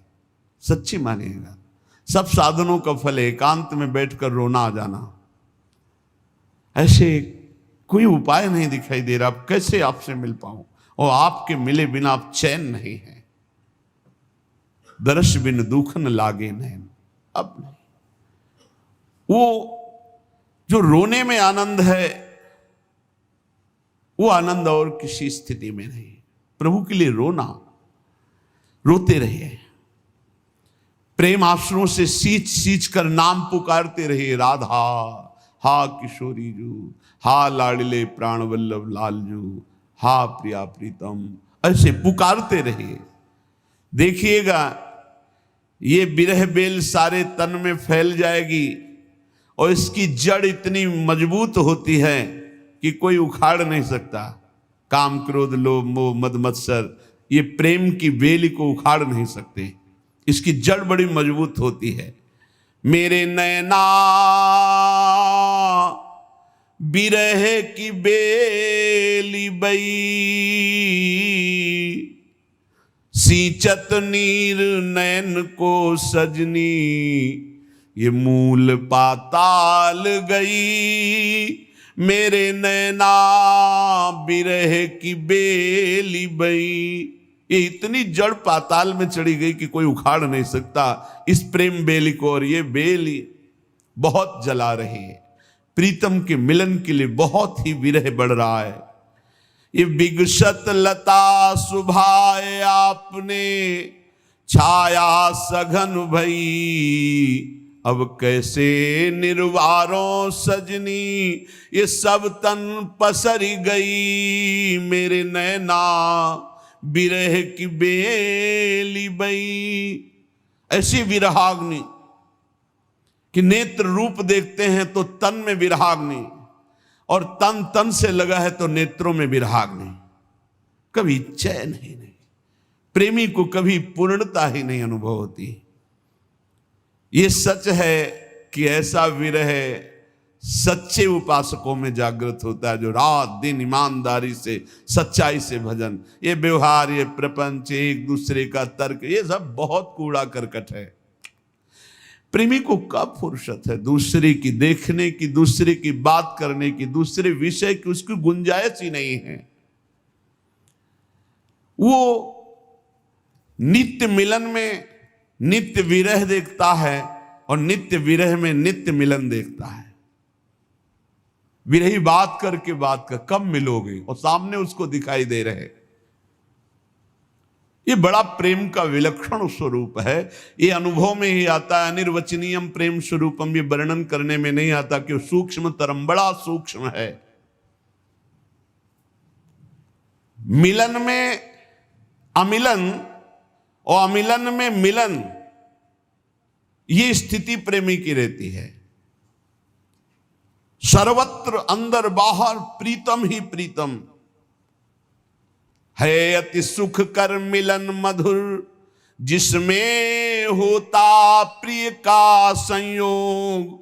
सच्ची मानिएगा। सब साधनों का फल है एकांत में बैठकर रोना आ जाना। ऐसे कोई उपाय नहीं दिखाई दे रहा। अब कैसे आपसे मिल पाऊं और आपके मिले बिना आप चैन नहीं है। दर्श बिन दुख न लागे नैन। अब नहीं, वो जो रोने में आनंद है, वो आनंद और किसी स्थिति में नहीं। प्रभु के लिए रोना, रोते रहिए, प्रेम आंसुओं से सींच सींच कर नाम पुकारते रहिए, राधा, हा किशोरी जू, हा लाडले प्राण वल्लभ लालजू, हा प्रिया प्रीतम, ऐसे पुकारते रहिए। देखिएगा ये विरह बेल सारे तन में फैल जाएगी और इसकी जड़ इतनी मजबूत होती है कि कोई उखाड़ नहीं सकता। काम क्रोध लोभ मोह मद मत्सर, ये प्रेम की बेल को उखाड़ नहीं सकते, इसकी जड़ बड़ी मजबूत होती है। मेरे नैना बिरह की बेली बई, सींचत नीर नैन को सजनी, ये मूल पाताल गई। मेरे नैना बिरह की बेली बई, ये इतनी जड़ पाताल में चढ़ी गई कि कोई उखाड़ नहीं सकता इस प्रेम बेली को। और ये बेली बहुत जला रही है, प्रीतम के मिलन के लिए बहुत ही विरह बढ़ रहा है। ये विगसत लता सुभाए आपने, छाया सघन भई, अब कैसे निर्वारों सजनी, ये सब तन पसरी गई। मेरे नैना बिरह की बेली बई, ऐसी विरहाग्नि कि नेत्र रूप देखते हैं तो तन में विरहाग्नि, और तन तन से लगा है तो नेत्रों में विरहाग्नि। कभी चैन ही नहीं, प्रेमी को कभी पूर्णता ही नहीं अनुभव होती। ये सच है कि ऐसा विरह सच्चे उपासकों में जागृत होता है, जो रात दिन ईमानदारी से सच्चाई से भजन, ये व्यवहार, ये प्रपंच, एक दूसरे का तर्क, ये सब बहुत कूड़ा करकट है। प्रेमी को कब फुर्सत है दूसरे की देखने की, दूसरे की बात करने की, दूसरे विषय की, उसकी गुंजाइश ही नहीं है। वो नित्य मिलन में नित्य विरह देखता है और नित्य विरह में नित्य मिलन देखता है। विरही बात करके बात कर, कब मिलोगे, और सामने उसको दिखाई दे रहे। ये बड़ा प्रेम का विलक्षण स्वरूप है। ये अनुभव में ही आता है। अनिर्वचनीयम प्रेम स्वरूपम, ये वर्णन करने में नहीं आता कि सूक्ष्म तरम, बड़ा सूक्ष्म है। मिलन में अमिलन और अमिलन में मिलन, ये स्थिति प्रेमी की रहती है। सर्वत्र अंदर बाहर प्रीतम ही प्रीतम है। अति सुख कर मिलन मधुर, जिसमें होता प्रिय का संयोग,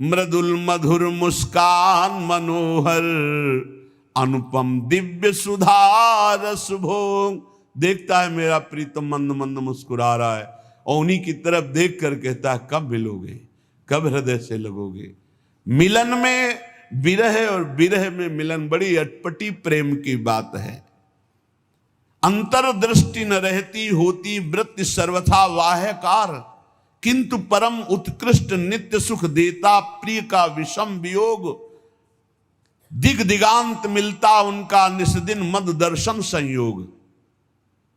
मृदुल मधुर मुस्कान मनोहर, अनुपम दिव्य सुधा रस भोग। देखता है मेरा प्रीतम मंद मंद मुस्कुरा रहा है, और उन्हीं की तरफ देख कर कहता है कब मिलोगे, कब हृदय से लगोगे। मिलन में विरह और विरह में मिलन, बड़ी अटपटी प्रेम की बात है। अंतर्दृष्टि न रहती होती वृत्ति सर्वथा वाह्यकार, किंतु परम उत्कृष्ट नित्य सुख देता प्रिय का विषम वियोग। दिग दिगांत मिलता उनका निस्दिन मद दर्शन संयोग।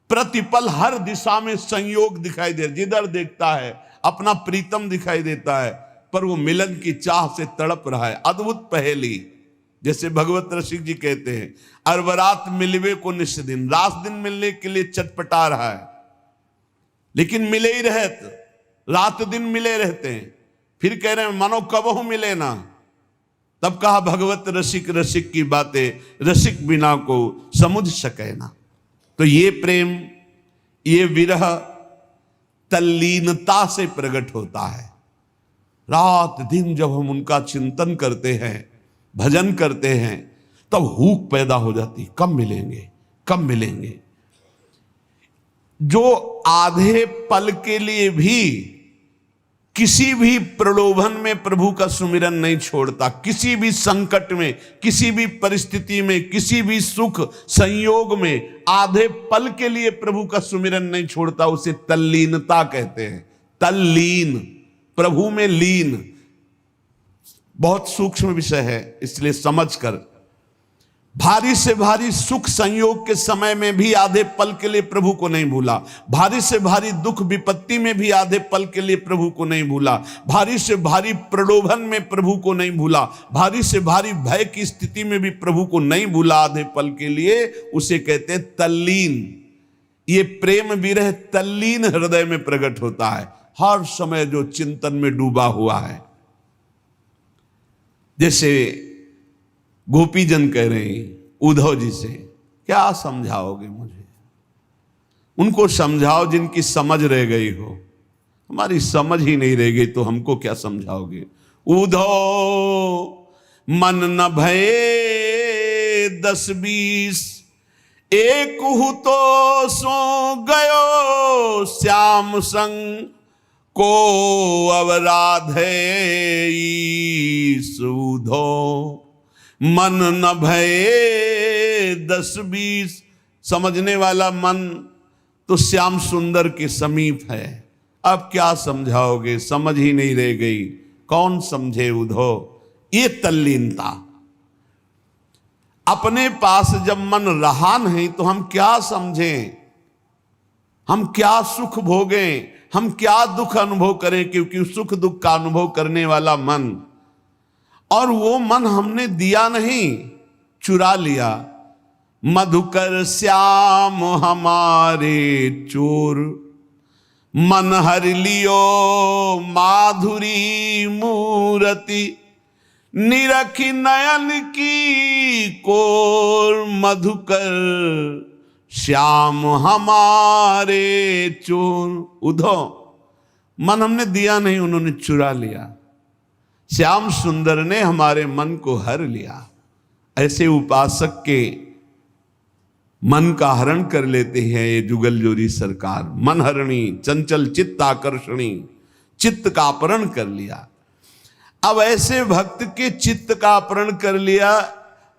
प्रतिपल हर दिशा में संयोग दिखाई दे, जिधर देखता है अपना प्रीतम दिखाई देता है, पर वो मिलन की चाह से तड़प रहा है। अद्भुत पहेली, जैसे भगवत रसिक जी कहते हैं, अरबरात मिलवे को निश दिन, रात दिन मिलने के लिए चटपटा रहा है, लेकिन मिले ही रहते, रात दिन मिले रहते हैं। फिर कह रहे हैं मानो कब हो मिले ना। तब कहा भगवत रसिक रसिक की बातें, रसिक बिना को समुझ सके ना। तो ये प्रेम, ये विरह तल्लीनता से प्रकट होता है। रात दिन जब हम उनका चिंतन करते हैं, भजन करते हैं, तब हुक पैदा हो जाती, कब मिलेंगे, कब मिलेंगे। जो आधे पल के लिए भी किसी भी प्रलोभन में प्रभु का सुमिरन नहीं छोड़ता, किसी भी संकट में, किसी भी परिस्थिति में, किसी भी सुख संयोग में आधे पल के लिए प्रभु का सुमिरन नहीं छोड़ता, उसे तल्लीनता कहते हैं। तल्लीन, प्रभु में लीन। बहुत सूक्ष्म विषय है, इसलिए समझकर। भारी से भारी सुख संयोग के समय में भी आधे पल के लिए प्रभु को नहीं भूला, भारी से भारी दुख विपत्ति में भी आधे पल के लिए प्रभु को नहीं भूला, भारी से भारी प्रलोभन में प्रभु को नहीं भूला, भारी से भारी भय की स्थिति में भी प्रभु को नहीं भूला आधे पल के लिए, उसे कहते हैं तल्लीन। ये प्रेम विरह तल्लीन हृदय में प्रकट होता है, हर समय जो चिंतन में डूबा हुआ है। जैसे गोपीजन कह रहे हैं उद्धव जी से, क्या समझाओगे मुझे? उनको समझाओ जिनकी समझ रह गई हो, हमारी समझ ही नहीं रह गई तो हमको क्या समझाओगे? उद्धव मन न भये 10-20, एक हु तो सो गयो श्याम संग, को अवराधे उद्धव मन न भये 10-20। समझने वाला मन तो श्याम सुंदर के समीप है, अब क्या समझाओगे? समझ ही नहीं रह गई, कौन समझे उद्धव? ये तल्लीनता। अपने पास जब मन रहा नहीं तो हम क्या समझें, हम क्या सुख भोगें, हम क्या दुख अनुभव करें? क्योंकि सुख दुख का अनुभव करने वाला मन, और वो मन हमने दिया नहीं, चुरा लिया। मधुकर श्याम हमारे चोर, मन हर लियो माधुरी मूरति, निरखी नयन की कोर, मधुकर श्याम हमारे चोर। उद्धव मन हमने दिया नहीं, उन्होंने चुरा लिया। श्याम सुंदर ने हमारे मन को हर लिया। ऐसे उपासक के मन का हरण कर लेते हैं ये जुगल जोरी सरकार। मन हरणी चंचल चित्त आकर्षणी, चित्त का अपहरण कर लिया। अब ऐसे भक्त के चित्त का अपहरण कर लिया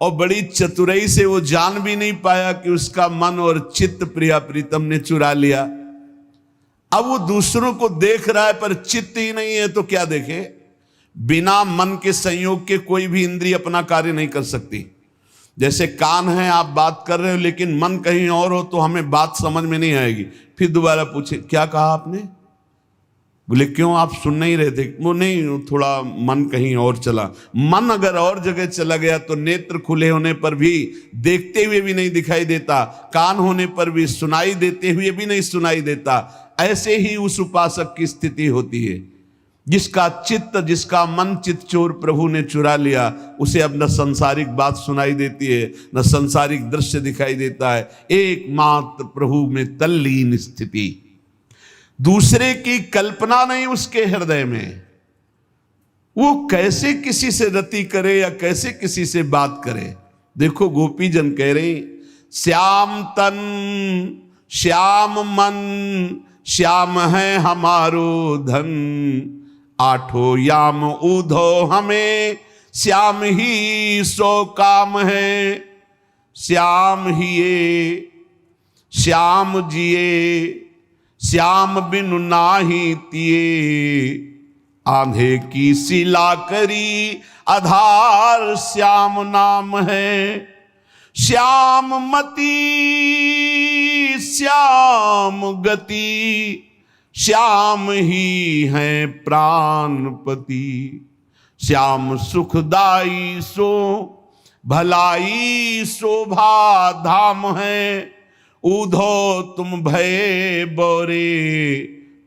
और बड़ी चतुराई से वो जान भी नहीं पाया कि उसका मन और चित्त प्रिया प्रीतम ने चुरा लिया। अब वो दूसरों को देख रहा है पर चित्त ही नहीं है, तो क्या देखे? बिना मन के संयोग के कोई भी इंद्रिय अपना कार्य नहीं कर सकती। जैसे कान है, आप बात कर रहे हो लेकिन मन कहीं और हो तो हमें बात समझ में नहीं आएगी। फिर दोबारा पूछे क्या कहा आपने? बोले क्यों, आप सुन नहीं रहे थे? वो नहीं, थोड़ा मन कहीं और चला। मन अगर और जगह चला गया तो नेत्र खुले होने पर भी देखते हुए भी नहीं दिखाई देता, कान होने पर भी सुनाई देते हुए भी नहीं सुनाई देता। ऐसे ही उस उपासक की स्थिति होती है, जिसका चित्त, जिसका मन चित्त चोर प्रभु ने चुरा लिया। उसे अब न संसारिक बात सुनाई देती है, न संसारिक दृश्य दिखाई देता है, एकमात्र प्रभु में तल्लीन स्थिति। दूसरे की कल्पना नहीं उसके हृदय में। वो कैसे किसी से रति करे या कैसे किसी से बात करे। देखो गोपीजन कह रहे, श्याम तन श्याम मन, श्याम है हमारो धन, आठों याम उद्धव हमें, श्याम ही सो काम है। श्याम हिए श्याम जिए, श्याम बिनु नाही तिए, आंधे की सिला करी आधार श्याम नाम है। श्याम मति श्याम गति, श्याम ही है प्राणपति। श्याम सुखदाई सो भलाई शोभा धाम है। उद्धव तुम भये बोरे,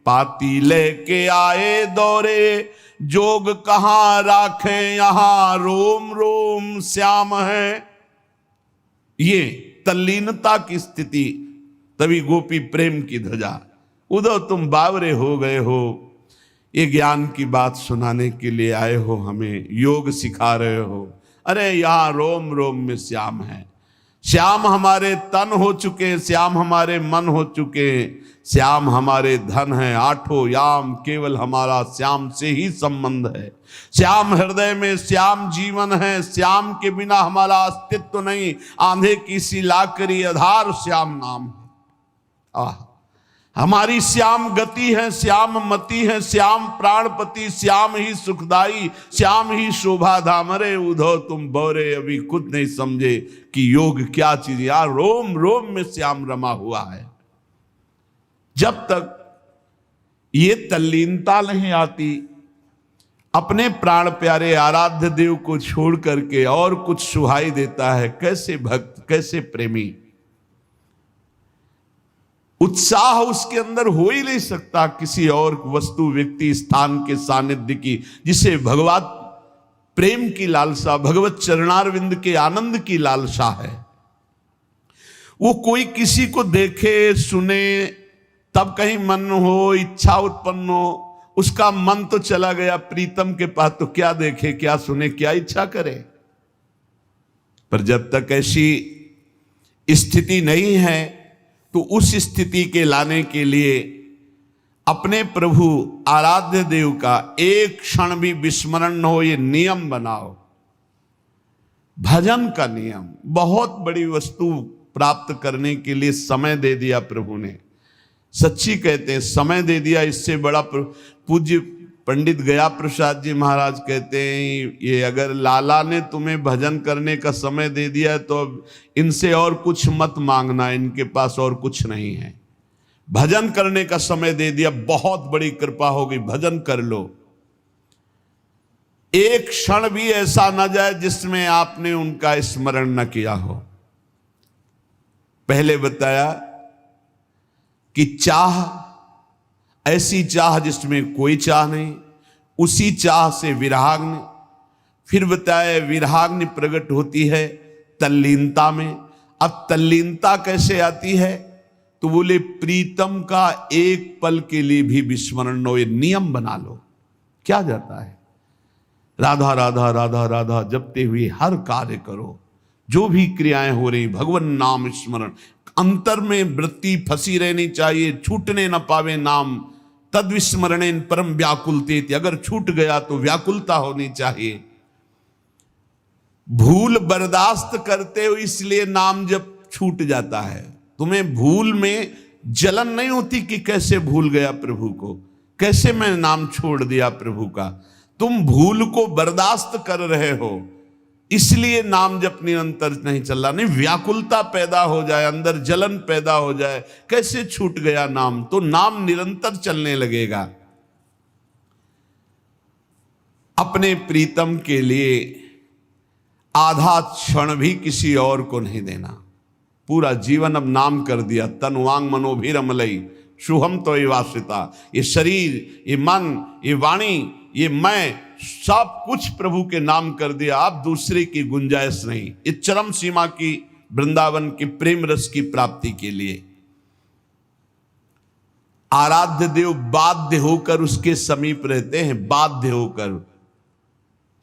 पाती लेके आए दौरे, जोग कहाँ राखे यहाँ रोम रोम श्याम है। ये तल्लीनता की स्थिति, तभी गोपी प्रेम की ध्वजा। उद्धव तुम बावरे हो गए हो, ये ज्ञान की बात सुनाने के लिए आए हो, हमें योग सिखा रहे हो। अरे यहाँ रोम रोम में श्याम है। श्याम हमारे तन हो चुके, श्याम हमारे मन हो चुके, श्याम हमारे धन है। आठों याम केवल हमारा श्याम से ही संबंध है। श्याम हृदय में, श्याम जीवन है। श्याम के बिना हमारा अस्तित्व नहीं। आंधे की सी लाकरी आधार श्याम नाम है। आह, हमारी श्याम गति है, श्याम मति है, श्याम प्राणपति, श्याम ही सुखदाई, श्याम ही शोभा धाम। रे उधो तुम बोरे अभी खुद नहीं समझे कि योग क्या चीज। यार रोम रोम में श्याम रमा हुआ है। जब तक ये तल्लीनता नहीं आती, अपने प्राण प्यारे आराध्य देव को छोड़ करके और कुछ सुहाई देता है। कैसे भक्त, कैसे प्रेमी, उत्साह उसके अंदर हो ही नहीं सकता किसी और वस्तु, व्यक्ति, स्थान के सानिध्य की, जिसे भगवत प्रेम की लालसा, भगवत चरणारविंद के आनंद की लालसा है। वो कोई किसी को देखे सुने तब कहीं मन हो, इच्छा उत्पन्न हो, उसका मन तो चला गया प्रीतम के पास, तो क्या देखे, क्या सुने, क्या इच्छा करे। पर जब तक ऐसी स्थिति नहीं है तो उस स्थिति के लाने के लिए अपने प्रभु आराध्य देव का एक क्षण भी विस्मरण न हो, ये नियम बनाओ। भजन का नियम, बहुत बड़ी वस्तु प्राप्त करने के लिए समय दे दिया प्रभु ने। सच्ची कहते हैं, समय दे दिया, इससे बड़ा। पूज्य पंडित गया प्रसाद जी महाराज कहते हैं, ये अगर लाला ने तुम्हें भजन करने का समय दे दिया है तो अब इनसे और कुछ मत मांगना, इनके पास और कुछ नहीं है। भजन करने का समय दे दिया, बहुत बड़ी कृपा होगी, भजन कर लो। एक क्षण भी ऐसा न जाए जिसमें आपने उनका स्मरण न किया हो। पहले बताया कि चाह, ऐसी चाह जिसमें कोई चाह नहीं, उसी चाह से विराग्नि। फिर बताया विराग्नि प्रकट होती है तल्लीनता में। अब तल्लीनता कैसे आती है, तो बोले प्रीतम का एक पल के लिए भी विस्मरण न हो, ये नियम बना लो। क्या जाता है, राधा राधा राधा राधा जपते हुए हर कार्य करो, जो भी क्रियाएं हो रही, भगवान नाम स्मरण, अंतर में वृत्ति फंसी रहनी चाहिए, छूटने न पावे नाम। तद विस्मरणेन परम व्याकुलते, अगर छूट गया तो व्याकुलता होनी चाहिए। भूल बर्दाश्त करते हो इसलिए नाम जब छूट जाता है। तुम्हें भूल में जलन नहीं होती कि कैसे भूल गया प्रभु को, कैसे मैं नाम छोड़ दिया प्रभु का। तुम भूल को बर्दाश्त कर रहे हो, इसलिए नाम जब निरंतर नहीं चल रहा। नहीं, व्याकुलता पैदा हो जाए, अंदर जलन पैदा हो जाए, कैसे छूट गया नाम, तो नाम निरंतर चलने लगेगा। अपने प्रीतम के लिए आधा क्षण भी किसी और को नहीं देना। पूरा जीवन अब नाम कर दिया। तन वांग मनोभिरमलई शुभम तो वासिता। ये शरीर, ये मन, ये वाणी, ये मैं, सब कुछ प्रभु के नाम कर दिया। आप दूसरे की गुंजाइश नहीं। इस चरम सीमा की वृंदावन के प्रेम रस की प्राप्ति के लिए आराध्य देव बाध्य होकर उसके समीप रहते हैं, बाध्य होकर।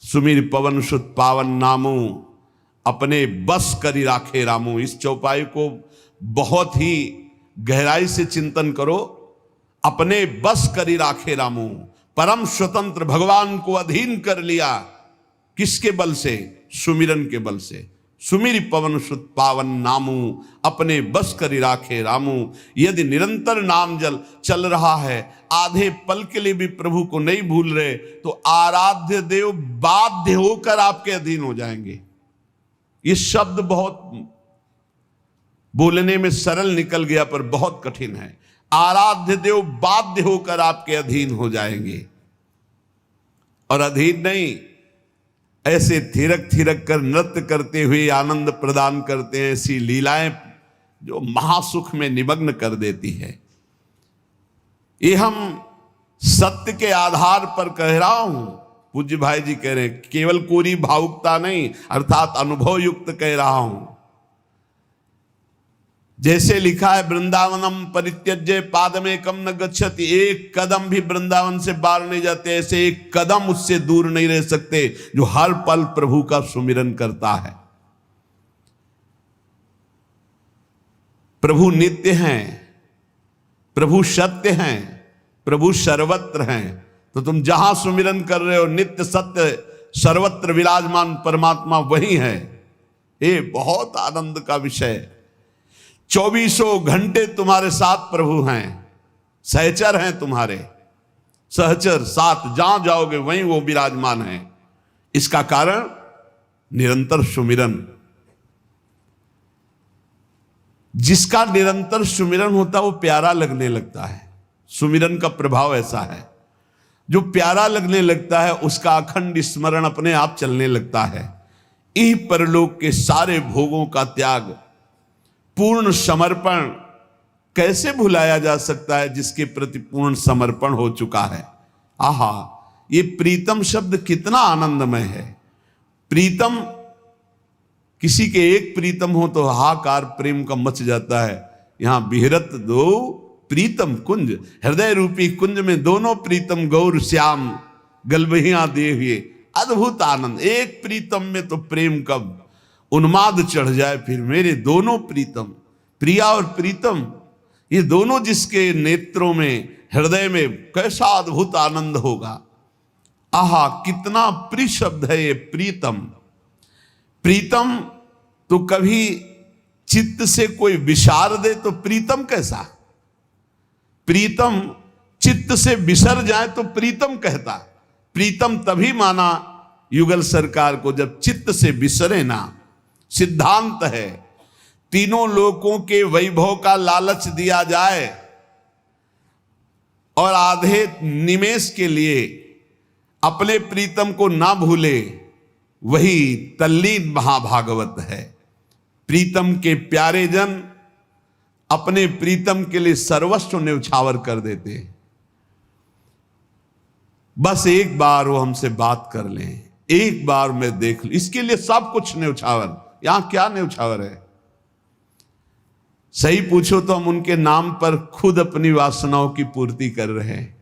सुमिर पवन सुत पावन नामू, अपने बस करी राखे रामू। इस चौपाई को बहुत ही गहराई से चिंतन करो। अपने बस करी राखे रामू, परम स्वतंत्र भगवान को अधीन कर लिया। किसके बल से? सुमिरन के बल से। सुमिर पवन सुत पावन नामू, अपने बस करी राखे रामू। यदि निरंतर नाम जल चल रहा है, आधे पल के लिए भी प्रभु को नहीं भूल रहे, तो आराध्य देव बाध्य होकर आपके अधीन हो जाएंगे। ये शब्द बहुत बोलने में सरल निकल गया पर बहुत कठिन है। आराध्य देव बाध्य होकर आपके अधीन हो जाएंगे। और अधीन नहीं, ऐसे थिरक थिरक कर नृत्य करते हुए आनंद प्रदान करते हैं। ऐसी लीलाएं जो महासुख में निमग्न कर देती है। ये हम सत्य के आधार पर कह रहा हूं। पूज्य भाई जी कह रहे हैं, केवल कोरी भावुकता नहीं, अर्थात अनुभव युक्त कह रहा हूं। जैसे लिखा है, वृंदावनम परित्यज्य पादमेकम न गच्छति। एक कदम भी वृंदावन से बाहर नहीं जाते, ऐसे एक कदम उससे दूर नहीं रह सकते जो हर पल प्रभु का सुमिरन करता है। प्रभु नित्य हैं, प्रभु सत्य हैं, प्रभु सर्वत्र हैं। तो तुम जहां सुमिरन कर रहे हो, नित्य सत्य सर्वत्र विराजमान परमात्मा वही है। ये बहुत आनंद का विषय। 24 घंटे तुम्हारे साथ प्रभु हैं। सहचर हैं तुम्हारे, सहचर, साथ जहां जाओगे वहीं वो विराजमान है। इसका कारण निरंतर सुमिरन। जिसका निरंतर सुमिरन होता है वो प्यारा लगने लगता है। सुमिरन का प्रभाव ऐसा है, जो प्यारा लगने लगता है उसका अखंड स्मरण अपने आप चलने लगता है। इह परलोक के सारे भोगों का त्याग, पूर्ण समर्पण कैसे भुलाया जा सकता है जिसके प्रति पूर्ण समर्पण हो चुका है। आहा, ये प्रीतम शब्द कितना आनंदमय है। प्रीतम, किसी के एक प्रीतम हो तो हाहाकार प्रेम का मच जाता है। यहां विहरत दो प्रीतम कुंज, हृदय रूपी कुंज में दोनों प्रीतम गौर श्याम गलबहियां दे हुए, अद्भुत आनंद। एक प्रीतम में तो प्रेम का उन्माद चढ़ जाए, फिर मेरे दोनों प्रीतम, प्रिया और प्रीतम, ये दोनों जिसके नेत्रों में, हृदय में, कैसा अद्भुत आनंद होगा। आहा, कितना प्रिय शब्द है ये प्रीतम। प्रीतम तो कभी चित्त से कोई विसार दे तो प्रीतम कैसा। प्रीतम चित्त से बिसर जाए तो प्रीतम कहता। प्रीतम तभी माना युगल सरकार को जब चित्त से बिसरे ना। सिद्धांत है, तीनों लोकों के वैभव का लालच दिया जाए और आधे निमेष के लिए अपने प्रीतम को ना भूले, वही तल्लीन महाभागवत है। प्रीतम के प्यारे जन अपने प्रीतम के लिए सर्वस्व न्यौछावर कर देते हैं। बस एक बार वो हमसे बात कर लें, एक बार मैं देख लूं, इसके लिए सब कुछ न्यौछावर। यहां क्या न्यौछावर है? सही पूछो तो हम उनके नाम पर खुद अपनी वासनाओं की पूर्ति कर रहे हैं।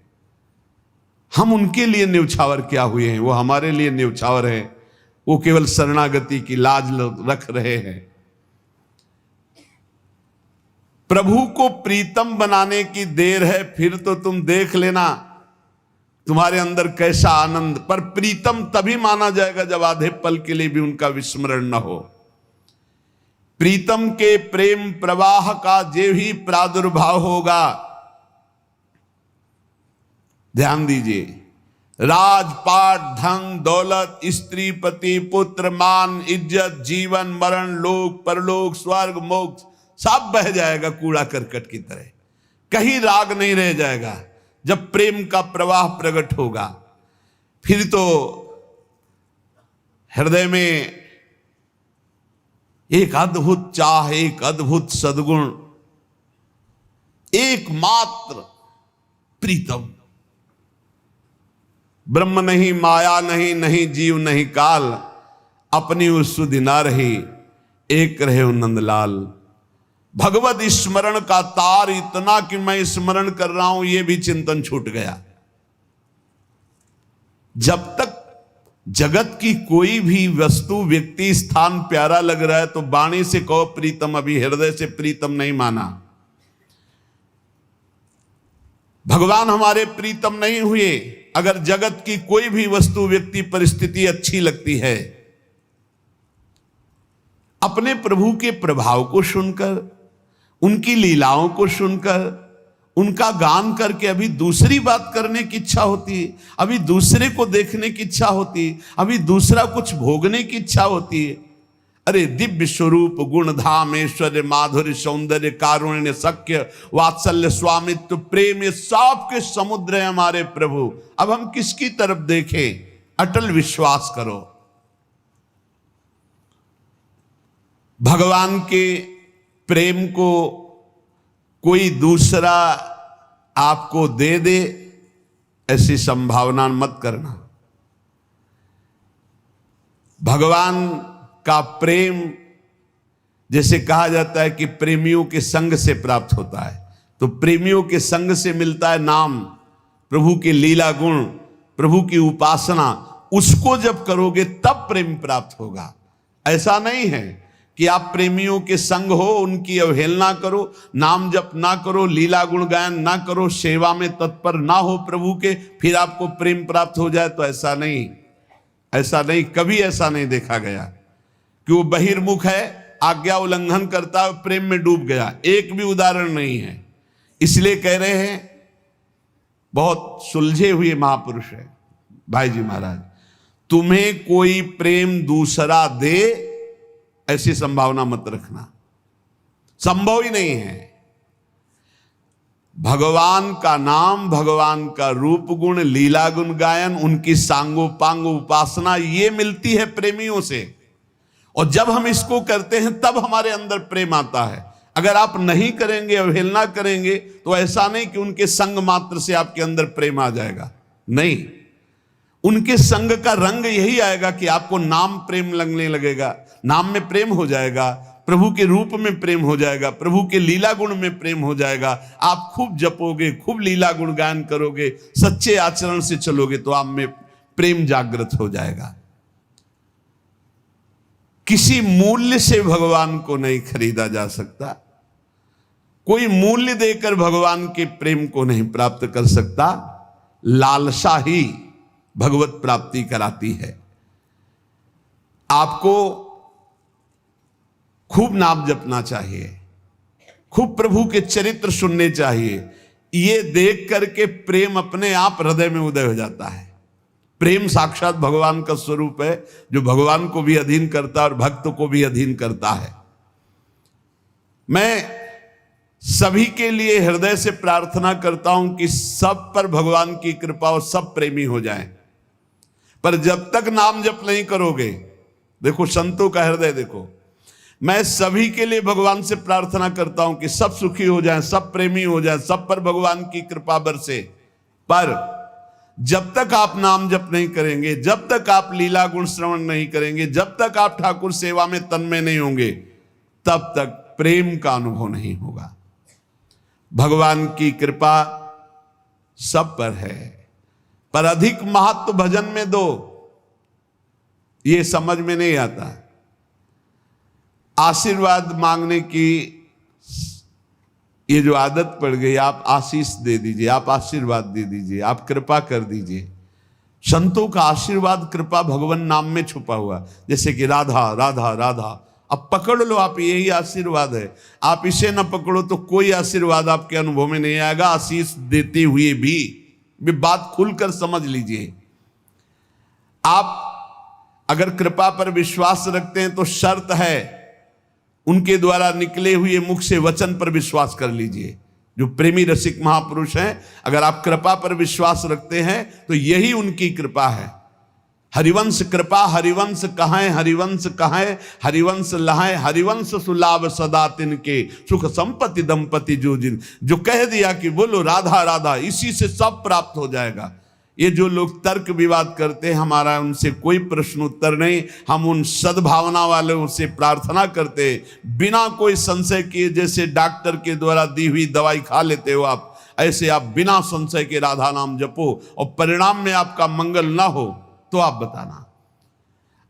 हम उनके लिए न्यौछावर क्या हुए हैं? वो हमारे लिए न्यौछावर है। वो केवल शरणागति की लाज रख रहे हैं। प्रभु को प्रीतम बनाने की देर है, फिर तो तुम देख लेना तुम्हारे अंदर कैसा आनंद। पर प्रीतम तभी माना जाएगा जब आधे पल के लिए भी उनका विस्मरण न हो। प्रीतम के प्रेम प्रवाह का जे भी प्रादुर्भाव होगा, ध्यान दीजिए, राजपाट, धन दौलत, स्त्री पति पुत्र, मान इज्जत, जीवन मरण, लोक परलोक, स्वर्ग मोक्ष सब बह जाएगा कूड़ा करकट की तरह। कहीं राग नहीं रह जाएगा। जब प्रेम का प्रवाह प्रकट होगा, फिर तो हृदय में एक अद्भुत चाह, एक अद्भुत सद्गुण, एकमात्र प्रीतम। ब्रह्म नहीं, माया नहीं, नहीं जीव नहीं काल, अपनी उस सुधि ना रही, एक रहे नंदलाल। भगवत स्मरण का तार इतना कि मैं स्मरण कर रहा हूं ये भी चिंतन छूट गया। जब तक जगत की कोई भी वस्तु, व्यक्ति, स्थान प्यारा लग रहा है तो वाणी से कहो प्रीतम, अभी हृदय से प्रीतम नहीं माना। भगवान हमारे प्रीतम नहीं हुए अगर जगत की कोई भी वस्तु, व्यक्ति, परिस्थिति अच्छी लगती है। अपने प्रभु के प्रभाव को सुनकर, उनकी लीलाओं को सुनकर, उनका गान करके अभी दूसरी बात करने की इच्छा होती है, अभी दूसरे को देखने की इच्छा होती है, अभी दूसरा कुछ भोगने की इच्छा होती है। अरे दिव्य स्वरूप, गुण धाम, ऐश्वर्य, माधुर्य, सौंदर्य, कारुण्य, सख्य, वात्सल्य, स्वामित्व, प्रेम, ये सब के समुद्र है हमारे प्रभु। अब हम किसकी तरफ देखें? अटल विश्वास करो। भगवान के प्रेम को कोई दूसरा आपको दे दे, ऐसी संभावना मत करना। भगवान का प्रेम, जैसे कहा जाता है कि प्रेमियों के संग से प्राप्त होता है, तो प्रेमियों के संग से मिलता है नाम, प्रभु के लीला गुण, प्रभु की उपासना। उसको जब करोगे तब प्रेम प्राप्त होगा। ऐसा नहीं है कि आप प्रेमियों के संग हो, उनकी अवहेलना करो, नाम जप ना करो, लीला गुण गायन ना करो, सेवा में तत्पर ना हो प्रभु के, फिर आपको प्रेम प्राप्त हो जाए। तो ऐसा नहीं, ऐसा नहीं, कभी ऐसा नहीं देखा गया कि वो बहिर्मुख है, आज्ञा उल्लंघन करता है, प्रेम में डूब गया। एक भी उदाहरण नहीं है। इसलिए कह रहे हैं बहुत सुलझे हुए महापुरुष है भाई जी महाराज। तुम्हें कोई प्रेम दूसरा दे ऐसी संभावना मत रखना, संभव ही नहीं है। भगवान का नाम, भगवान का रूप गुण, लीला गुण गायन, उनकी सांगोपांग उपासना, ये मिलती है प्रेमियों से। और जब हम इसको करते हैं तब हमारे अंदर प्रेम आता है। अगर आप नहीं करेंगे, अवहेलना करेंगे, तो ऐसा नहीं कि उनके संग मात्र से आपके अंदर प्रेम आ जाएगा, नहीं। उनके संग का रंग यही आएगा कि आपको नाम प्रेम लगने लगेगा, नाम में प्रेम हो जाएगा, प्रभु के रूप में प्रेम हो जाएगा, प्रभु के लीला गुण में प्रेम हो जाएगा। आप खूब जपोगे, खूब लीला गुण गायन करोगे, सच्चे आचरण से चलोगे तो आप में प्रेम जागृत हो जाएगा। किसी मूल्य से भगवान को नहीं खरीदा जा सकता, कोई मूल्य देकर भगवान के प्रेम को नहीं प्राप्त कर सकता। लालसा ही भगवत प्राप्ति कराती है। आपको खूब नाम जपना चाहिए, खूब प्रभु के चरित्र सुनने चाहिए। ये देख करके प्रेम अपने आप हृदय में उदय हो जाता है। प्रेम साक्षात भगवान का स्वरूप है, जो भगवान को भी अधीन करता है और भक्त को भी अधीन करता है। मैं सभी के लिए हृदय से प्रार्थना करता हूं कि सब पर भगवान की कृपा और सब प्रेमी हो जाएं। पर जब तक नाम जप नहीं करोगे, देखो संतों का हृदय देखो। मैं सभी के लिए भगवान से प्रार्थना करता हूं कि सब सुखी हो जाएं, सब प्रेमी हो जाएं, सब पर भगवान की कृपा बरसे। पर जब तक आप नाम जप नहीं करेंगे, जब तक आप लीला गुण श्रवण नहीं करेंगे, जब तक आप ठाकुर सेवा में तन्मय नहीं होंगे, तब तक प्रेम का अनुभव नहीं होगा। भगवान की कृपा सब पर है, पर अधिक महत्व भजन में दो, ये समझ में नहीं आता। आशीर्वाद मांगने की ये जो आदत पड़ गई, आप आशीष दे दीजिए, आप आशीर्वाद दे दीजिए, आप कृपा कर दीजिए। संतों का आशीर्वाद कृपा भगवान नाम में छुपा हुआ, जैसे कि राधा राधा राधा। अब पकड़ लो आप, यही आशीर्वाद है। आप इसे न पकड़ो तो कोई आशीर्वाद आपके अनुभव में नहीं आएगा। आशीष देते हुए भी बात खुलकर समझ लीजिए। आप अगर कृपा पर विश्वास रखते हैं तो शर्त है, उनके द्वारा निकले हुए मुख से वचन पर विश्वास कर लीजिए। जो प्रेमी रसिक महापुरुष हैं, अगर आप कृपा पर विश्वास रखते हैं तो यही उनकी कृपा है। हरिवंश कृपा हरिवंश कहां, हरिवंश कहां, हरिवंश लहाए, हरिवंश सुलाभ सदा तिनके, सुख संपत्ति दंपति जो जिन। जो कह दिया कि बोलो राधा राधा, इसी से सब प्राप्त हो जाएगा। ये जो लोग तर्क विवाद करते हैं, हमारा उनसे कोई प्रश्न उत्तर नहीं। हम उन सद्भावना वालों से प्रार्थना करते हैं, बिना कोई संशय किए। जैसे डॉक्टर के द्वारा दी हुई दवाई खा लेते हो आप, ऐसे आप बिना संशय के राधा नाम जपो, और परिणाम में आपका मंगल ना हो तो आप बताना।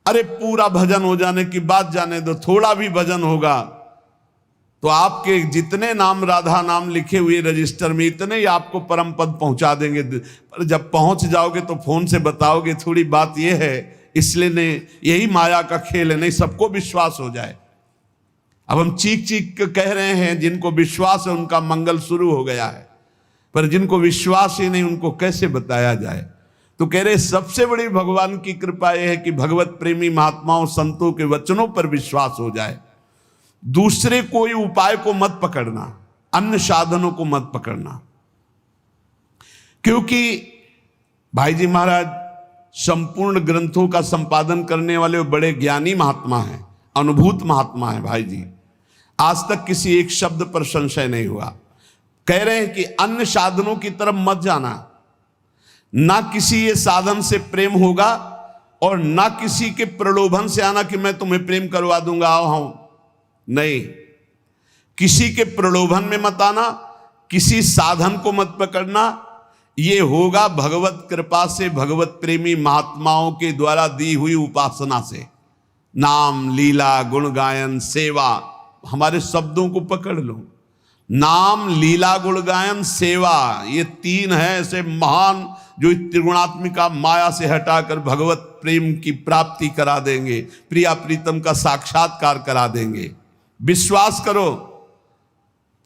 अरे पूरा भजन हो जाने की बात जाने दो, थोड़ा भी भजन होगा तो आपके जितने नाम राधा नाम लिखे हुए रजिस्टर में, इतने ही आपको परम पद पहुंचा देंगे। पर जब पहुंच जाओगे तो फोन से बताओगे, थोड़ी बात यह है। इसलिए नहीं, यही माया का खेल है, नहीं सबको विश्वास हो जाए। अब हम चीख चीख के कह रहे हैं, जिनको विश्वास है उनका मंगल शुरू हो गया है, पर जिनको विश्वास ही नहीं उनको कैसे बताया जाए। तो कह रहे सबसे बड़ी भगवान की कृपा यह है कि भगवत प्रेमी महात्माओं संतों के वचनों पर विश्वास हो जाए। दूसरे कोई उपाय को मत पकड़ना, अन्य साधनों को मत पकड़ना। क्योंकि भाई जी महाराज संपूर्ण ग्रंथों का संपादन करने वाले बड़े ज्ञानी महात्मा हैं, अनुभूत महात्मा हैं भाई जी। आज तक किसी एक शब्द पर संशय नहीं हुआ। कह रहे हैं कि अन्य साधनों की तरफ मत जाना, ना किसी ये साधन से प्रेम होगा और ना किसी के प्रलोभन से आना कि मैं तुम्हें प्रेम करवा दूंगा, आओ हम। नहीं, किसी के प्रलोभन में मत आना, किसी साधन को मत पकड़ना। ये होगा भगवत कृपा से, भगवत प्रेमी महात्माओं के द्वारा दी हुई उपासना से। नाम लीला गुण गायन सेवा, हमारे शब्दों को पकड़ लो। नाम लीला गुण गायन सेवा, ये तीन है ऐसे महान जो त्रिगुणात्मिका माया से हटाकर भगवत प्रेम की प्राप्ति करा देंगे, प्रिया प्रीतम का साक्षात्कार करा देंगे। विश्वास करो,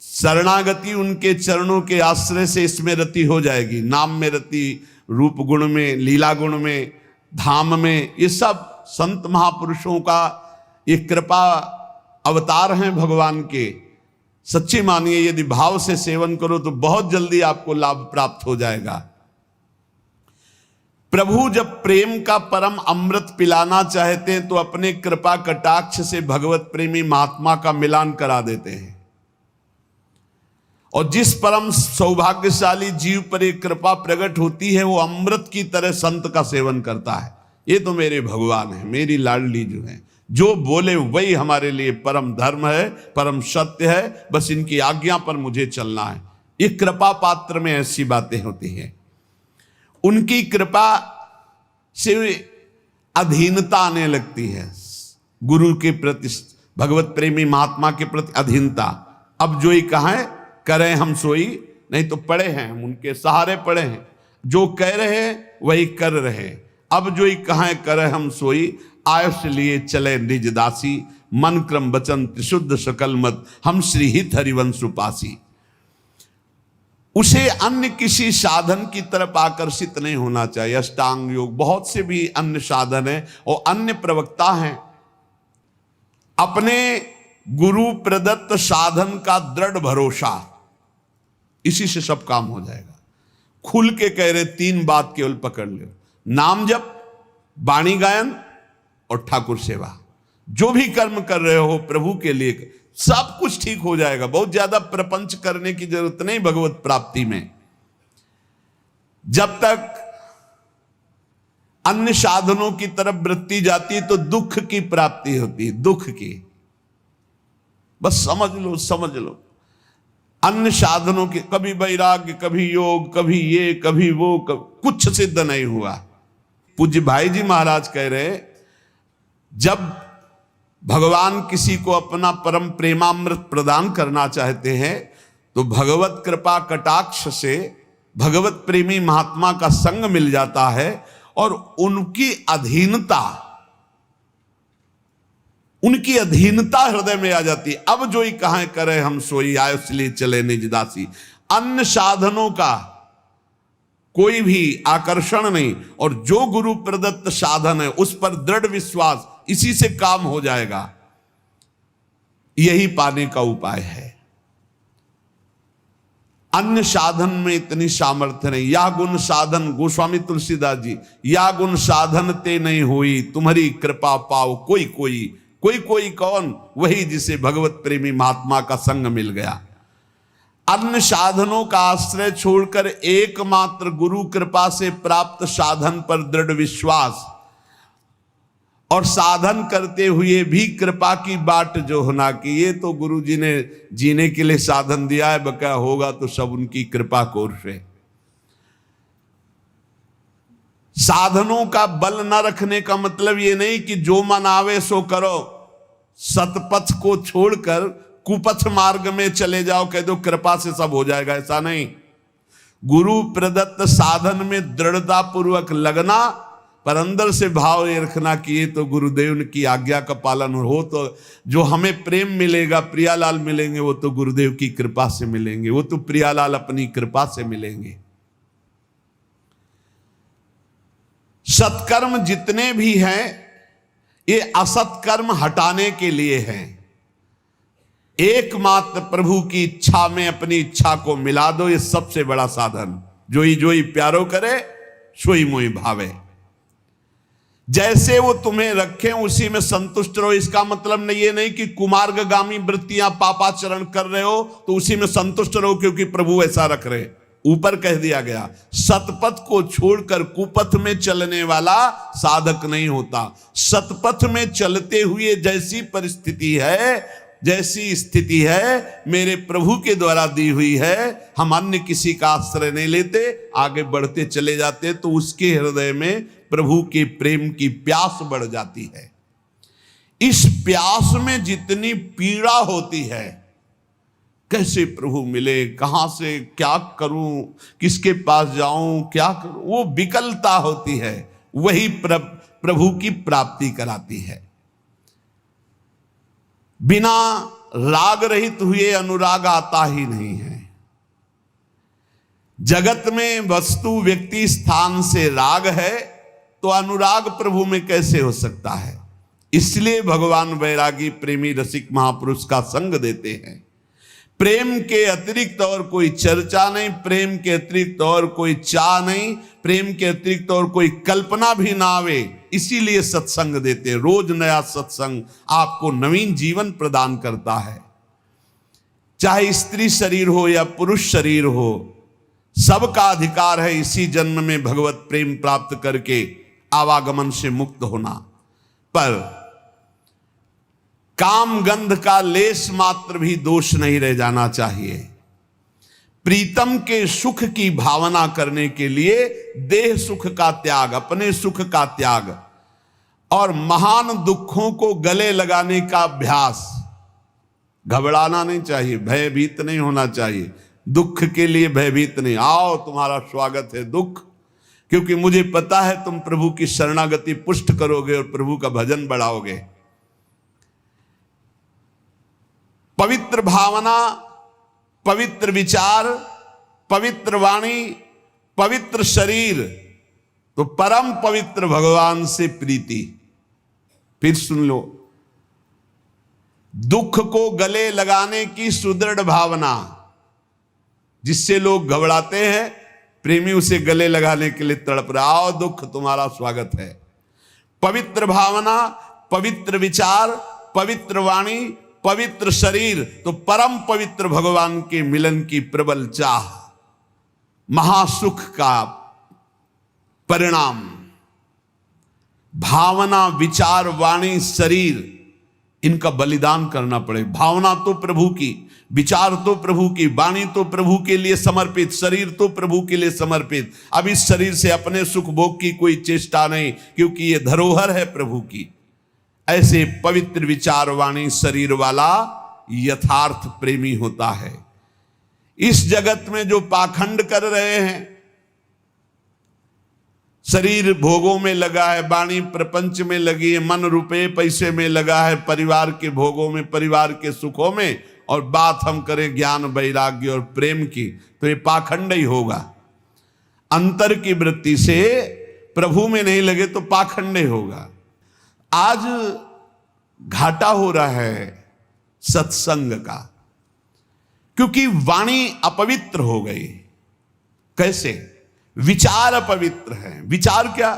शरणागति उनके चरणों के आश्रय से इसमें रति हो जाएगी। नाम में रति, रूप गुण में, लीला गुण में, धाम में, ये सब संत महापुरुषों का ये कृपा अवतार हैं भगवान के। सच्ची मानिए, यदि भाव से सेवन करो तो बहुत जल्दी आपको लाभ प्राप्त हो जाएगा। प्रभु जब प्रेम का परम अमृत पिलाना चाहते हैं तो अपने कृपा कटाक्ष से भगवत प्रेमी महात्मा का मिलान करा देते हैं। और जिस परम सौभाग्यशाली जीव पर एक कृपा प्रकट होती है, वो अमृत की तरह संत का सेवन करता है। ये तो मेरे भगवान है, मेरी लाडली जो है, जो बोले वही हमारे लिए परम धर्म है, परम सत्य है, बस इनकी आज्ञा पर मुझे चलना है। ये कृपा पात्र में ऐसी बातें होती हैं। उनकी कृपा से अधीनता आने लगती है, गुरु के प्रति, भगवत प्रेमी महात्मा के प्रति अधीनता। अब जो ही कहें करें हम सोई, नहीं तो पड़े हैं हम उनके सहारे पड़े हैं, जो कह रहे हैं वही कर रहे हैं। अब जो ही कहें करें हम सोई, आयुष लिए चले निज दासी, मन क्रम वचन त्रिशुद्ध सकल मत, हम श्री हित हरिवंश उपासी। उसे अन्य किसी साधन की तरफ आकर्षित नहीं होना चाहिए। अष्टांग योग, बहुत से भी अन्य साधन है और अन्य प्रवक्ता हैं। अपने गुरु प्रदत्त साधन का दृढ़ भरोसा, इसी से सब काम हो जाएगा। खुल के कह रहे, तीन बात केवल पकड़ लो, नाम जप, वाणी गायन और ठाकुर सेवा। जो भी कर्म कर रहे हो प्रभु के लिए, सब कुछ ठीक हो जाएगा। बहुत ज्यादा प्रपंच करने की जरूरत नहीं भगवत प्राप्ति में। जब तक अन्य साधनों की तरफ वृत्ति जाती है तो दुख की प्राप्ति होती है, दुख की। बस समझ लो, समझ लो। अन्य साधनों के, कभी वैराग्य, कभी योग, कभी ये, कभी वो, कुछ सिद्ध नहीं हुआ। पूज्य भाई जी महाराज कह रहे, जब भगवान किसी को अपना परम प्रेमामृत प्रदान करना चाहते हैं तो भगवत कृपा कटाक्ष से भगवत प्रेमी महात्मा का संग मिल जाता है और उनकी अधीनता हृदय में आ जाती है। अब जो ही कहें करें हम सोई, आयुष लिए चले निज दासी। अन्य साधनों का कोई भी आकर्षण नहीं, और जो गुरु प्रदत्त साधन है उस पर दृढ़ विश्वास, इसी से काम हो जाएगा। यही पाने का उपाय है। अन्य साधन में इतनी सामर्थ्य नहीं। या गुण साधन, गोस्वामी तुलसीदास जी, या गुण साधन ते नहीं हुई, तुम्हारी कृपा पाओ कोई कोई। कोई कोई कौन? वही जिसे भगवत प्रेमी महात्मा का संग मिल गया। अन्य साधनों का आश्रय छोड़कर एकमात्र गुरु कृपा से प्राप्त साधन पर दृढ़ विश्वास, और साधन करते हुए भी कृपा की बाट जो होना कि ये तो गुरु जी ने जीने के लिए साधन दिया है, बका होगा तो सब उनकी कृपा कोर से। साधनों का बल न रखने का मतलब ये नहीं कि जो मन आवे सो करो, सतपथ को छोड़कर कुपथ मार्ग में चले जाओ, कह दो कृपा से सब हो जाएगा, ऐसा नहीं। गुरु प्रदत्त साधन में दृढ़ता पूर्वक लगना, पर अंदर से भाव ये रखना कि ये तो गुरुदेव की आज्ञा का पालन हो, तो जो हमें प्रेम मिलेगा, प्रियालाल मिलेंगे, वो तो गुरुदेव की कृपा से मिलेंगे, वो तो प्रियालाल अपनी कृपा से मिलेंगे। सत्कर्म जितने भी हैं ये असत्कर्म हटाने के लिए हैं। एकमात्र प्रभु की इच्छा में अपनी इच्छा को मिला दो, ये सबसे बड़ा साधन। जोई प्यारो करे सोई मोई भावे। जैसे वो तुम्हें रखें उसी में संतुष्ट रहो। इसका मतलब ये नहीं कि कुमार्गगामी वृत्तियां पापाचरण कर रहे हो तो उसी में संतुष्ट रहो क्योंकि प्रभु ऐसा रख रहे। ऊपर कह दिया गया, सतपथ को छोड़कर कुपथ में चलने वाला साधक नहीं होता। सतपथ में चलते हुए जैसी परिस्थिति है, जैसी स्थिति है, मेरे प्रभु के द्वारा दी हुई है, हम अन्य किसी का आश्रय नहीं लेते, आगे बढ़ते चले जाते, तो उसके हृदय में प्रभु के प्रेम की प्यास बढ़ जाती है। इस प्यास में जितनी पीड़ा होती है, कैसे प्रभु मिले, कहां से क्या करूं, किसके पास जाऊं, क्या करूं, वो विकलता होती है, वही प्रभु की प्राप्ति कराती है। बिना राग रहित हुए अनुराग आता ही नहीं है। जगत में वस्तु व्यक्ति स्थान से राग है तो अनुराग प्रभु में कैसे हो सकता है। इसलिए भगवान वैरागी प्रेमी रसिक महापुरुष का संग देते हैं। प्रेम के अतिरिक्त और कोई चर्चा नहीं, प्रेम के अतिरिक्त और कोई चाह नहीं, प्रेम के अतिरिक्त और कोई कल्पना भी ना आवे, इसीलिए सत्संग देते। रोज नया सत्संग आपको नवीन जीवन प्रदान करता है। चाहे स्त्री शरीर हो या पुरुष शरीर हो, सबका अधिकार है इसी जन्म में भगवत प्रेम प्राप्त करके आवागमन से मुक्त होना। पर काम गंध का लेश मात्र भी दोष नहीं रह जाना चाहिए। प्रीतम के सुख की भावना करने के लिए देह सुख का त्याग, अपने सुख का त्याग और महान दुखों को गले लगाने का अभ्यास। घबराना नहीं चाहिए, भयभीत नहीं होना चाहिए। दुख के लिए भयभीत नहीं। आओ, तुम्हारा स्वागत है दुख, क्योंकि मुझे पता है तुम प्रभु की शरणागति पुष्ट करोगे और प्रभु का भजन बढ़ाओगे। पवित्र भावना, पवित्र विचार, पवित्र वाणी, पवित्र शरीर, तो परम पवित्र भगवान से प्रीति। फिर सुन लो, दुख को गले लगाने की सुदृढ़ भावना, जिससे लोग घबराते हैं, प्रेमी उसे गले लगाने के लिए तड़प रहा। आओ दुख, तुम्हारा स्वागत है। पवित्र भावना, पवित्र विचार, पवित्र वाणी, पवित्र शरीर, तो परम पवित्र भगवान के मिलन की प्रबल चाह, महासुख का परिणाम। भावना, विचार, वाणी, शरीर, इनका बलिदान करना पड़े। भावना तो प्रभु की, विचार तो प्रभु की, वाणी तो प्रभु के लिए समर्पित, शरीर तो प्रभु के लिए समर्पित। अब इस शरीर से अपने सुख भोग की कोई चेष्टा नहीं, क्योंकि ये धरोहर है प्रभु की। ऐसे पवित्र विचार, वाणी, शरीर वाला यथार्थ प्रेमी होता है। इस जगत में जो पाखंड कर रहे हैं, शरीर भोगों में लगा है, वाणी प्रपंच में लगी है, मन रुपए पैसे में लगा है, परिवार के भोगों में, परिवार के सुखों में, और बात हम करें ज्ञान, वैराग्य और प्रेम की, तो ये पाखंड ही होगा। अंतर की वृत्ति से प्रभु में नहीं लगे तो पाखंड ही होगा। आज घाटा हो रहा है सत्संग का, क्योंकि वाणी अपवित्र हो गई। कैसे? विचार अपवित्र है। विचार क्या?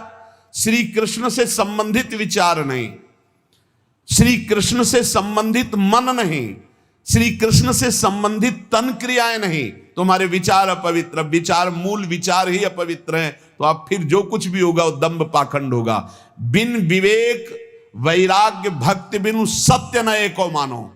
श्री कृष्ण से संबंधित विचार नहीं, श्री कृष्ण से संबंधित मन नहीं, श्री कृष्ण से संबंधित तन क्रियाएं नहीं। तुम्हारे विचार अपवित्र, विचार, मूल विचार ही अपवित्र हैं, तो आप फिर जो कुछ भी होगा वो दंभ पाखंड होगा। बिन विवेक वैराग्य भक्ति बिनु सत्य न एको मानो।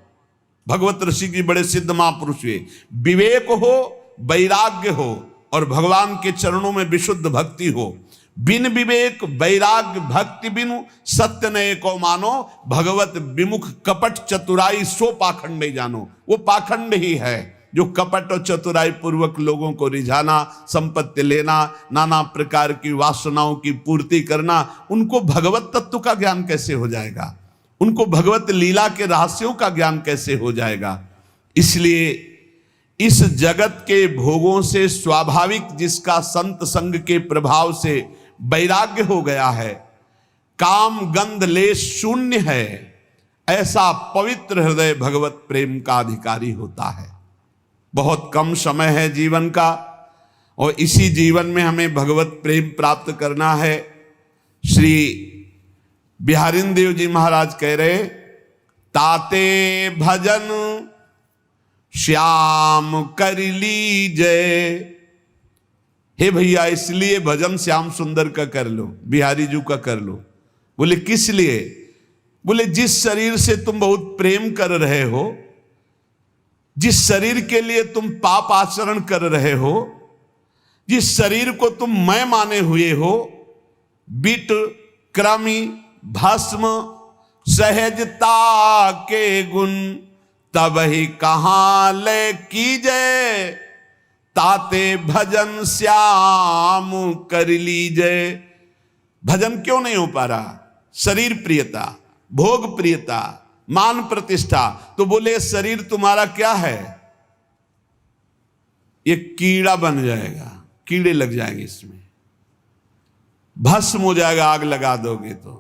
भगवत ऋषि की बड़े सिद्ध महापुरुष हुए। विवेक हो, वैराग्य हो और भगवान के चरणों में विशुद्ध भक्ति हो। बिन विवेक वैराग्य भक्ति बिनु सत्य न एको मानो, भगवत विमुख कपट चतुराई सो पाखंड जानो। वो पाखंड ही है जो कपट और चतुराई पूर्वक लोगों को रिझाना, संपत्ति लेना, नाना प्रकार की वासनाओं की पूर्ति करना। उनको भगवत तत्व का ज्ञान कैसे हो जाएगा? उनको भगवत लीला के रहस्यों का ज्ञान कैसे हो जाएगा? इसलिए इस जगत के भोगों से स्वाभाविक जिसका संत संग के प्रभाव से वैराग्य हो गया है, काम गंध लेश शून्य है, ऐसा पवित्र हृदय भगवत प्रेम का अधिकारी होता है। बहुत कम समय है जीवन का, और इसी जीवन में हमें भगवत प्रेम प्राप्त करना है। श्री बिहारिन देव जी महाराज कह रहे, ताते भजन श्याम कर लीजय। हे भैया, इसलिए भजन श्याम सुंदर का कर लो, बिहारी जी का कर लो। बोले किस लिए? बोले जिस शरीर से तुम बहुत प्रेम कर रहे हो, जिस शरीर के लिए तुम पाप आचरण कर रहे हो, जिस शरीर को तुम मैं माने हुए हो, बिट क्रमी भस्म सहजता के गुण, तब ही कहां ले कीजय, ताते भजन श्याम कर लीजय। भजन क्यों नहीं हो पा रहा? शरीर प्रियता, भोग प्रियता, मान प्रतिष्ठा। तो बोले शरीर तुम्हारा क्या है? ये कीड़ा बन जाएगा, कीड़े लग जाएंगे इसमें, भस्म हो जाएगा आग लगा दोगे तो।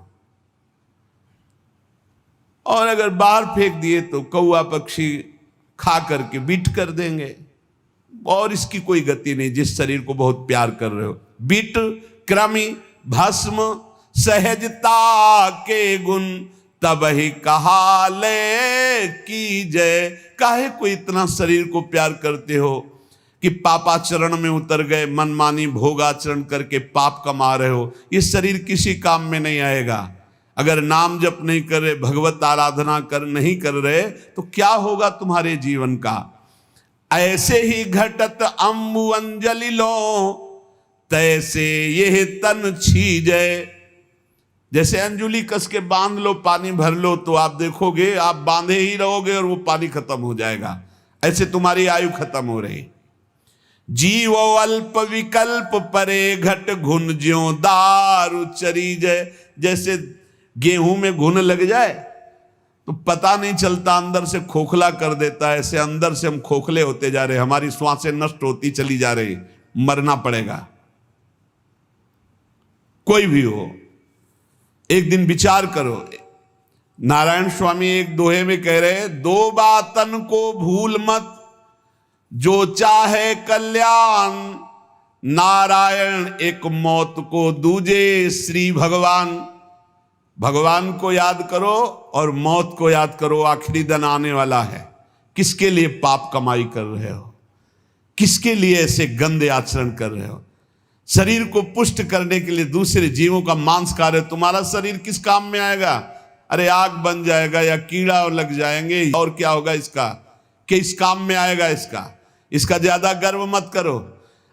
और अगर बाहर फेंक दिए तो कौआ पक्षी खा करके बीट कर देंगे, और इसकी कोई गति नहीं जिस शरीर को बहुत प्यार कर रहे हो। बीट, कृमि, भस्म, सहजता के गुण तब ही कहा ले की जय। काहे को इतना शरीर को प्यार करते हो कि पापाचरण में उतर गए, मनमानी भोगाचरण करके पाप कमा रहे हो। ये शरीर किसी काम में नहीं आएगा। अगर नाम जप नहीं कर रहे, भगवत आराधना नहीं कर रहे तो क्या होगा तुम्हारे जीवन का? ऐसे ही घटत अम्बु अंजलि लो, तैसे यह तन छीजे। जैसे अंजुली कस के बांध लो, पानी भर लो, तो आप देखोगे आप बांधे ही रहोगे और वो पानी खत्म हो जाएगा। ऐसे तुम्हारी आयु खत्म हो रही। जीवो अल्प विकल्प परे, घट घुन ज्यों दारु चरी जय। जैसे गेहूं में घुन लग जाए तो पता नहीं चलता, अंदर से खोखला कर देता है। ऐसे अंदर से हम खोखले होते जा रहे, हमारी श्वासें नष्ट होती चली जा रही, मरना पड़ेगा। कोई भी हो, एक दिन विचार करो। नारायण स्वामी एक दोहे में कह रहे, दो बातन को भूल मत, जो चाहे कल्याण, नारायण एक मौत को दूजे श्री भगवान। भगवान को याद करो और मौत को याद करो, आखिरी दिन आने वाला है। किसके लिए पाप कमाई कर रहे हो? किसके लिए ऐसे गंदे आचरण कर रहे हो? शरीर को पुष्ट करने के लिए दूसरे जीवों का मांस खा रहे हो। तुम्हारा शरीर किस काम में आएगा? अरे आग बन जाएगा या कीड़ा लग जाएंगे, और क्या होगा इसका? किस काम में आएगा इसका? इसका ज्यादा गर्व मत करो,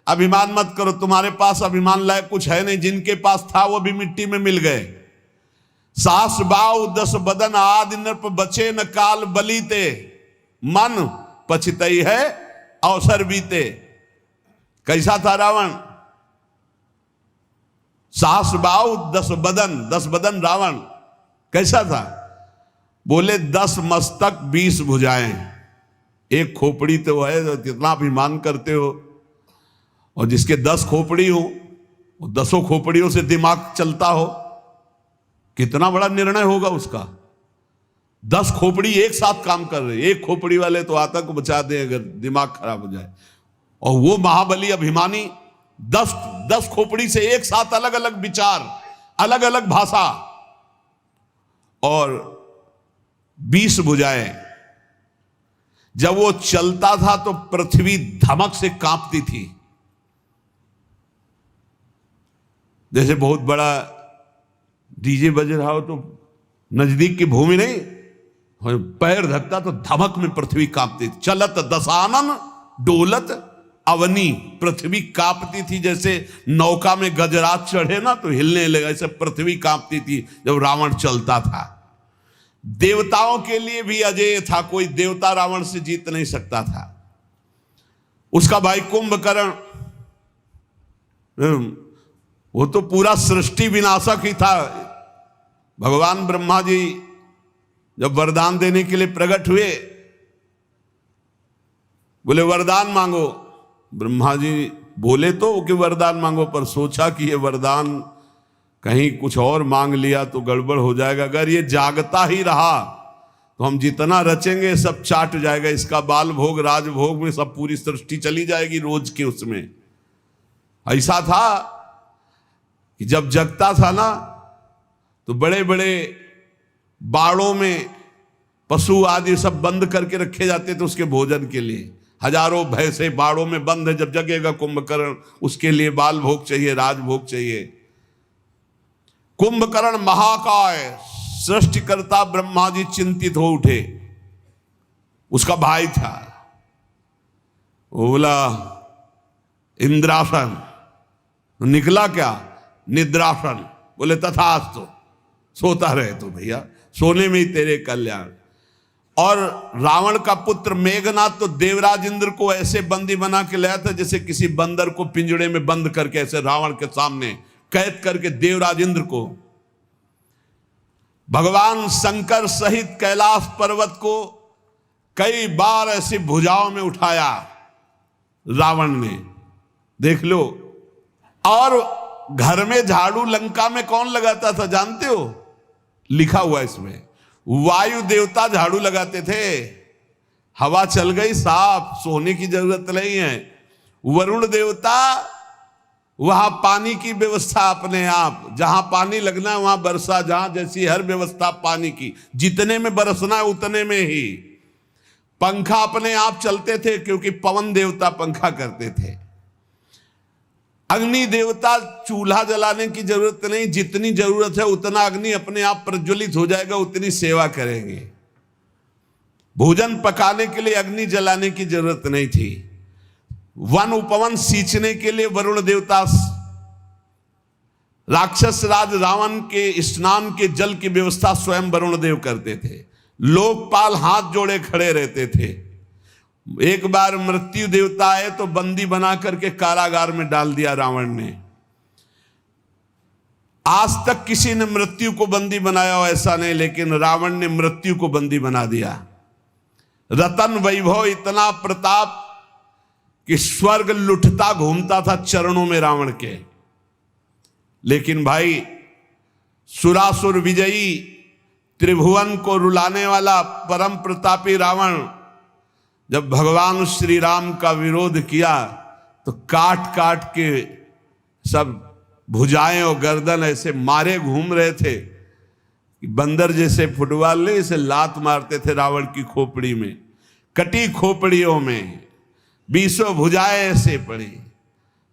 अभिमान मत करो। तुम्हारे पास अभिमान लायक कुछ है नहीं। जिनके पास था वो भी मिट्टी में मिल गए। सास बाऊ 10 बदन आदि नृप, बचे न काल बलीते, मन पछतई है अवसर बीते। कैसा था रावण? सास बाऊ 10 बदन रावण कैसा था? बोले 10 मस्तक 20 भुजाएं, एक खोपड़ी तो है, तो कितना अभिमान करते हो। और जिसके 10 खोपड़ी हो, वो 10 खोपड़ियों से दिमाग चलता हो, कितना बड़ा निर्णय होगा उसका। 10 खोपड़ी एक साथ काम कर रहे, एक खोपड़ी वाले तो आतंक को बचा दे अगर दिमाग खराब हो जाए। और वो महाबली अभिमानी 10 खोपड़ी से एक साथ अलग अलग विचार, अलग अलग भाषा और 20 भुजाएं। जब वो चलता था तो पृथ्वी धमक से कांपती थी। जैसे बहुत बड़ा डीजे बज रहा हो तो नजदीक की भूमि नहीं, पैर धकता तो धमक में पृथ्वी कांपती थी। चलत दशानन डोलत अवनी, पृथ्वी कांपती थी। जैसे नौका में गजरात चढ़े ना तो हिलने लगा, ऐसे पृथ्वी कांपती थी जब रावण चलता था। देवताओं के लिए भी अजेय था, कोई देवता रावण से जीत नहीं सकता था। उसका भाई कुंभकर्ण, वो तो पूरा सृष्टि विनाशक ही था। भगवान ब्रह्मा जी जब वरदान देने के लिए प्रकट हुए, बोले वरदान मांगो। ब्रह्मा जी बोले तो कि वरदान मांगो, पर सोचा कि ये वरदान कहीं कुछ और मांग लिया तो गड़बड़ हो जाएगा। अगर ये जागता ही रहा तो हम जितना रचेंगे सब चाट जाएगा। इसका बाल भोग राजभोग में सब पूरी सृष्टि चली जाएगी रोज के उसमें। ऐसा था कि जब जगता था ना तो बड़े बड़े बाड़ों में पशु आदि सब बंद करके रखे जाते थे उसके भोजन के लिए। हजारों भैंसे बाड़ों में बंद है, जब जगेगा कुंभकर्ण उसके लिए बाल भोग चाहिए, राजभोग चाहिए। कुंभकर्ण महाकाय सृष्टिकर्ता ब्रह्मा जी चिंतित हो उठे। उसका भाई था, वो बोला इंद्रासन, निकला क्या? निद्रासन। बोले तथास्तु, सोता रहे तो भैया, सोने में ही तेरे कल्याण। और रावण का पुत्र मेघनाथ तो देवराज इंद्र को ऐसे बंदी बना के लाया था जैसे किसी बंदर को पिंजड़े में बंद करके, ऐसे रावण के सामने कैद करके देवराज इंद्र को। भगवान शंकर सहित कैलाश पर्वत को कई बार ऐसी भुजाओं में उठाया रावण ने, देख लो। और घर में झाड़ू लंका में कौन लगाता था जानते हो? लिखा हुआ इसमें, वायु देवता झाड़ू लगाते थे। हवा चल गई साफ, सोने की जरूरत नहीं है। वरुण देवता वहां पानी की व्यवस्था अपने आप, जहां पानी लगना है वहां बरसा, जहां जैसी हर व्यवस्था पानी की, जितने में बरसना है उतने में ही। पंखा अपने आप चलते थे क्योंकि पवन देवता पंखा करते थे। अग्नि देवता चूल्हा जलाने की जरूरत नहीं, जितनी जरूरत है उतना अग्नि अपने आप प्रज्वलित हो जाएगा, उतनी सेवा करेंगे। भोजन पकाने के लिए अग्नि जलाने की जरूरत नहीं थी। वन उपवन सींचने के लिए वरुण देवता, राक्षस राज रावण के स्नान के जल की व्यवस्था स्वयं वरुण देव करते थे। लोकपाल हाथ जोड़े खड़े रहते थे। एक बार मृत्यु देवता आए तो बंदी बना करके कारागार में डाल दिया रावण ने। आज तक किसी ने मृत्यु को बंदी बनाया हो ऐसा नहीं, लेकिन रावण ने मृत्यु को बंदी बना दिया। रतन वैभव, इतना प्रताप कि स्वर्ग लुटता घूमता था चरणों में रावण के। लेकिन भाई सुरासुर विजयी, त्रिभुवन को रुलाने वाला परम प्रतापी रावण जब भगवान श्री राम का विरोध किया तो काट काट के सब भुजाएं और गर्दन ऐसे मारे घूम रहे थे। बंदर जैसे फुटबॉल ने इसे लात मारते थे रावण की खोपड़ी में, कटी खोपड़ियों में 20 भुजाएं ऐसे पड़ी।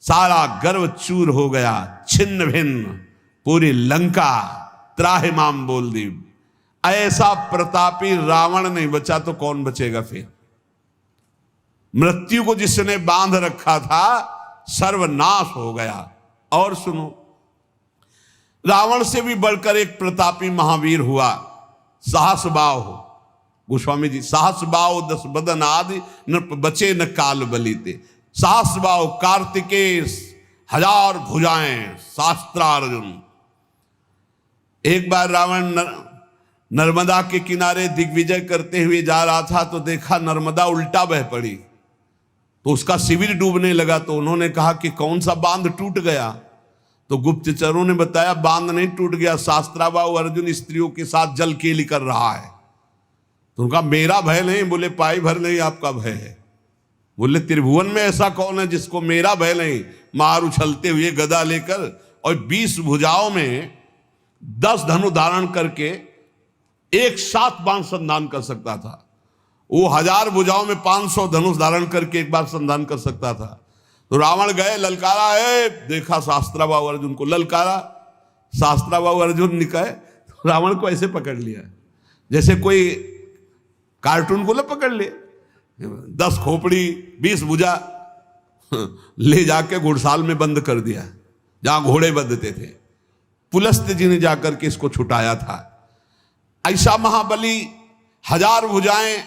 सारा गर्व चूर हो गया, छिन्न भिन्न, पूरी लंका त्राहिमाम बोल दी। ऐसा प्रतापी रावण नहीं बचा तो कौन बचेगा फिर? मृत्यु को जिसने बांध रखा था सर्वनाश हो गया। और सुनो, रावण से भी बढ़कर एक प्रतापी महावीर हुआ, सहस्रबाहु गोस्वामी जी। सहस्रबाहु 10 बदन आदि नृप बचे न काल बलीते। सहस्रबाहु कार्तिकेय, 1000 भुजाएं शास्त्रार्जुन। एक बार रावण नर्मदा के किनारे दिग्विजय करते हुए जा रहा था तो देखा नर्मदा उल्टा बह पड़ी, तो उसका शिविर डूबने लगा। तो उन्होंने कहा कि कौन सा बांध टूट गया? तो गुप्तचरों ने बताया बांध नहीं टूट गया, शास्त्राबाहु अर्जुन स्त्रियों के साथ जल केली कर रहा है। तो उनका मेरा भय नहीं, बोले पाई भर नहीं आपका भय है। बोले त्रिभुवन में ऐसा कौन है जिसको मेरा भय नहीं? मार उछलते हुए गदा लेकर और 20 भुजाओं में 10 धनु धारण करके एक साथ बाण संधान कर सकता था। वो 1000 भुजाओं में 500 धनुष धारण करके एक बार संधान कर सकता था। तो रावण गए, ललकारा है, देखा शास्त्राबाहु अर्जुन को, ललकारा, शास्त्राबाहु अर्जुन निकाय। तो रावण को ऐसे पकड़ लिया जैसे कोई कार्टून को पकड़ लिए। 10 खोपड़ी 20 भुजा ले जाके घुड़साल में बंद कर दिया, जहां घोड़े बंधते थे। पुलस्त्य जी ने जाकर के इसको छुटाया था। ऐसा महाबली 1000 भुजाएं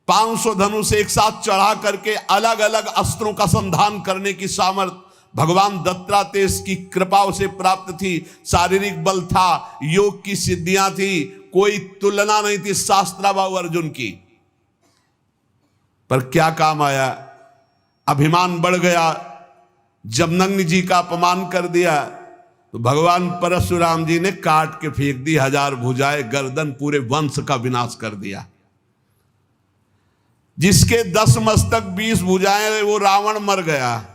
500 धनुष एक साथ चढ़ा करके अलग अलग अस्त्रों का संधान करने की सामर्थ्य भगवान दत्तात्रेय की कृपा से प्राप्त थी। शारीरिक बल था, योग की सिद्धियां थी, कोई तुलना नहीं थी शास्त्राबाहु अर्जुन की। पर क्या काम आया? अभिमान बढ़ गया, जमदग्नि जी का अपमान कर दिया। तो भगवान परशुराम जी ने काट के फेंक दी 1000 भुजाएं, गर्दन, पूरे वंश का विनाश कर दिया। जिसके 10 मस्तक 20 भुजाएं वो रावण मर गया,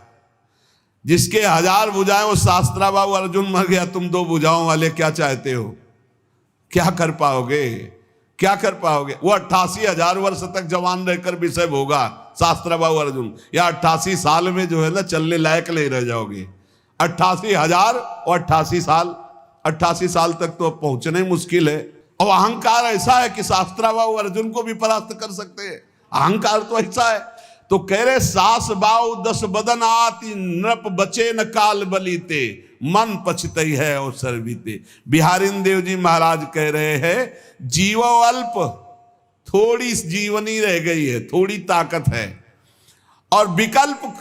जिसके 1000 भुजाएं वो शास्त्राबाहु अर्जुन मर गया। तुम 2 भुजाओं वाले क्या चाहते हो? क्या कर पाओगे? क्या कर पाओगे? वो 88,000 वर्ष तक जवान रहकर विषय भोगा शास्त्राबाहु अर्जुन, या 88 साल में जो है ना चलने लायक नहीं रह जाओगे। 88,000 और 88 साल, 88 साल तक तो पहुंचना ही मुश्किल है। और अहंकार ऐसा है कि शास्त्राबाहु अर्जुन को भी परास्त कर सकते हैं। अहंकार तो ऐसा है। तो कह रहे सास बाऊ 10 बदन आती नृप बचे न काल बलीते, मन पछतई है अवसर बीते। बिहारी देव जी महाराज कह रहे हैं जीवो अल्प, थोड़ी जीवनी रह गई है, थोड़ी ताकत है, और विकल्प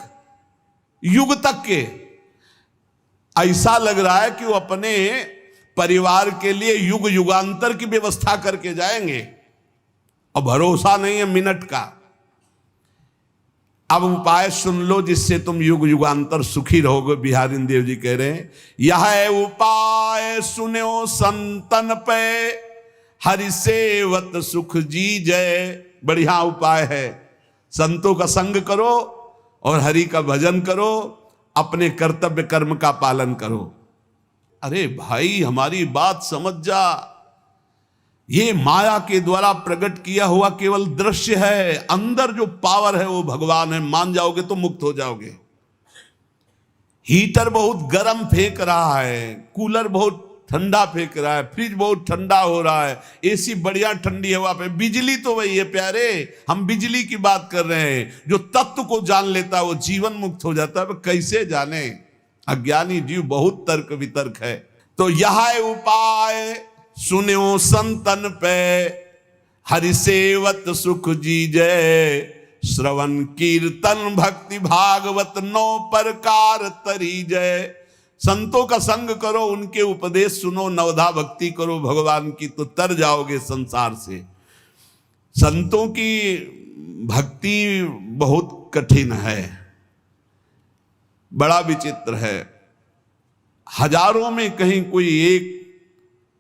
युग तक के। ऐसा लग रहा है कि वो अपने परिवार के लिए युग युगांतर की व्यवस्था करके जाएंगे और भरोसा नहीं है मिनट का। अब उपाय सुन लो जिससे तुम युग युगांतर सुखी रहोगे। बिहारी देव जी कह रहे हैं, यह उपाय सुनो संतन पे, हरि सेवत सुख जी जय। बढ़िया उपाय है, संतों का संग करो और हरि का भजन करो, अपने कर्तव्य कर्म का पालन करो। अरे भाई हमारी बात समझ जा, ये माया के द्वारा प्रकट किया हुआ केवल दृश्य है, अंदर जो पावर है वो भगवान है। मान जाओगे तो मुक्त हो जाओगे। हीटर बहुत गर्म फेंक रहा है, कूलर बहुत ठंडा फेंक रहा है, फ्रिज बहुत ठंडा हो रहा है, एसी बढ़िया ठंडी हवा पे, बिजली तो वही है प्यारे। हम बिजली की बात कर रहे हैं। जो तत्व को जान लेता है वो जीवन मुक्त हो जाता है। कैसे जाने? अज्ञानी जीव बहुत तर्क वितर्क है। तो यह उपाय सुनो संतन पे, हरि सेवत सुख जी जय। श्रवण कीर्तन भक्ति भागवत 9 प्रकार तरी जय। संतों का संग करो, उनके उपदेश सुनो, नवधा भक्ति करो भगवान की, तो तर जाओगे संसार से। संतों की भक्ति बहुत कठिन है, बड़ा विचित्र है। हजारों में कहीं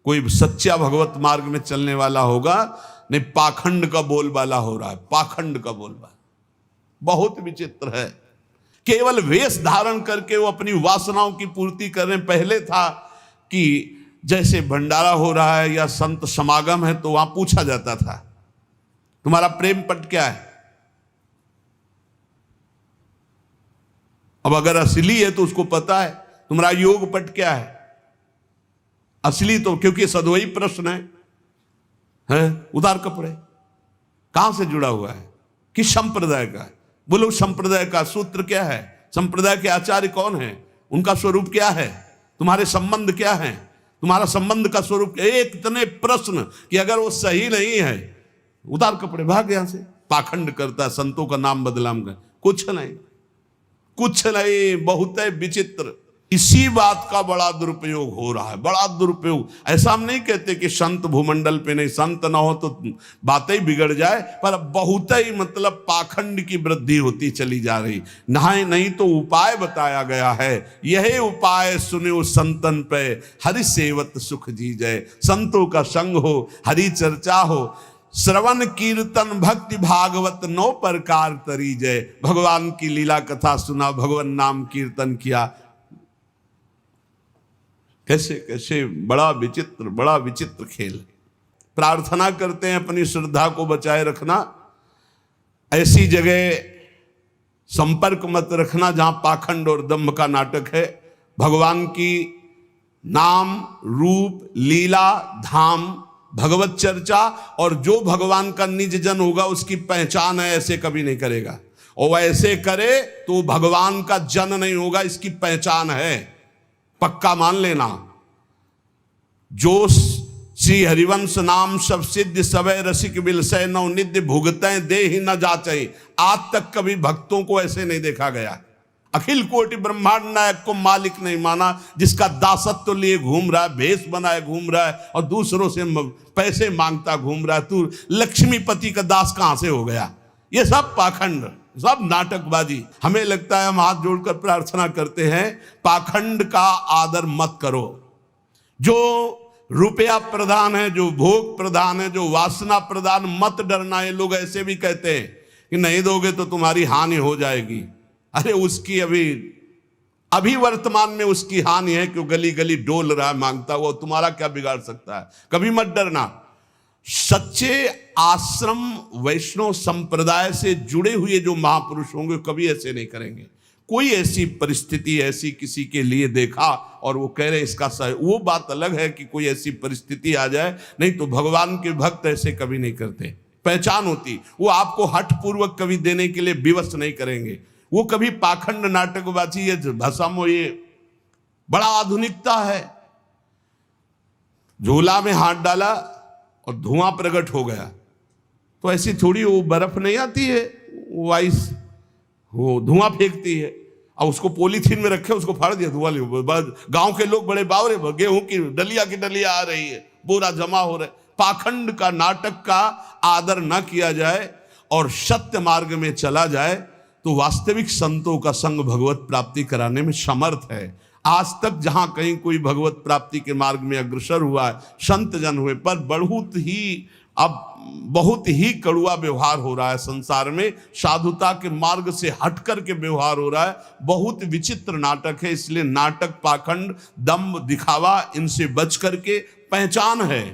कोई सच्चा भगवत मार्ग में चलने वाला होगा, नहीं पाखंड का बोलबाला हो रहा है, पाखंड का बोलबाला। बहुत विचित्र है। केवल वेश धारण करके वो अपनी वासनाओं की पूर्ति कर रहे हैं। पहले था कि जैसे भंडारा हो रहा है या संत समागम है तो वहां पूछा जाता था, तुम्हारा प्रेम पट क्या है? अब अगर असली है तो उसको पता है तुम्हारा योग पट क्या है। असली तो क्योंकि सद्वई प्रश्न है, उतार कपड़े कहां से जुड़ा हुआ है, किस संप्रदाय का है? बोलो संप्रदाय का सूत्र क्या है, संप्रदाय के आचार्य कौन है, उनका स्वरूप क्या है, तुम्हारे संबंध क्या है, तुम्हारा संबंध का स्वरूप। एक इतने प्रश्न कि अगर वो सही नहीं है उतार कपड़े भाग यहां से। पाखंड करता है, संतों का नाम बदनाम कर, कुछ नहीं, बहुत है विचित्र। इसी बात का बड़ा दुरुपयोग हो रहा है, बड़ा दुरुपयोग। ऐसा हम नहीं कहते कि संत भूमंडल पे नहीं, संत ना हो तो बातें ही बिगड़ जाए, पर बहुत ही मतलब पाखंड की वृद्धि होती चली जा रही। नहाए नहीं तो उपाय बताया गया है, यही उपाय सुनो संतन पे, हरि सेवत सुख जी जय। संतों का संग हो, हरि चर्चा हो, श्रवण कीर्तन भक्ति भागवत 9 प्रकार तरी जय। भगवान की लीला कथा सुना, भगवान नाम कीर्तन किया। कैसे कैसे बड़ा विचित्र खेल। प्रार्थना करते हैं अपनी श्रद्धा को बचाए रखना, ऐसी जगह संपर्क मत रखना जहां पाखंड और दंभ का नाटक है। भगवान की नाम रूप लीला धाम भगवत चर्चा, और जो भगवान का निज जन होगा उसकी पहचान है, ऐसे कभी नहीं करेगा। और ऐसे करे तो भगवान का जन नहीं होगा, इसकी पहचान है, पक्का मान लेना। जो श्री हरिवंश नाम सब सिद्ध सवै रसिक बिलसै नौ निध्य भुगतै दे ही न जाचै। आज तक कभी भक्तों को ऐसे नहीं देखा गया। अखिल कोटि ब्रह्मांड नायक को मालिक नहीं माना, जिसका दासत्व तो लिए घूम रहा है, भेष बनाए घूम रहा है और दूसरों से पैसे मांगता घूम रहा है। तू लक्ष्मीपति का दास कहां से हो गया? ये सब पाखंड, सब नाटकबाजी। हमें लगता है हम हाथ जोड़कर प्रार्थना करते हैं, पाखंड का आदर मत करो। जो रुपया प्रधान है, जो भोग प्रधान है, जो वासना प्रधान, मत डरना। ये लोग ऐसे भी कहते हैं कि नहीं दोगे तो तुम्हारी हानि हो जाएगी। अरे उसकी अभी वर्तमान में उसकी हानि है कि गली गली डोल रहा है मांगता हुआ, तुम्हारा क्या बिगाड़ सकता है? कभी मत डरना। सच्चे आश्रम वैष्णव संप्रदाय से जुड़े हुए जो महापुरुष होंगे कभी ऐसे नहीं करेंगे। कोई ऐसी परिस्थिति ऐसी किसी के लिए देखा और वो कह रहे इसका सही, वो बात अलग है कि कोई ऐसी परिस्थिति आ जाए, नहीं तो भगवान के भक्त ऐसे कभी नहीं करते। पहचान होती, वो आपको हठ पूर्वक कभी देने के लिए विवश नहीं करेंगे। वो कभी पाखंड नाटकबाजी, ये भाषा में ये बड़ा आधुनिकता है। झोला में हाथ डाला और धुआं प्रकट हो गया, तो ऐसी थोड़ी वो बर्फ नहीं आती है, वो आइस वो धुआं फेंकती है। अब उसको पॉलीथीन में रखे, उसको फाड़ दिया, धुआं लिया। गांव के लोग बड़े बावरे, गेहूं की डलिया आ रही है, बोरा जमा हो रहा है। पाखंड का, नाटक का आदर न किया जाए और सत्य मार्ग में चला जाए तो वास्तविक संतों का संग भगवत प्राप्ति कराने में समर्थ है। आज तक जहां कहीं कोई भगवत प्राप्ति के मार्ग में अग्रसर हुआ है, संत जन हुए, पर बहुत ही कड़ुआ व्यवहार हो रहा है संसार में। साधुता के मार्ग से हट कर के व्यवहार हो रहा है। बहुत विचित्र नाटक है। इसलिए नाटक, पाखंड, दंभ, दिखावा, इनसे बच करके पहचान है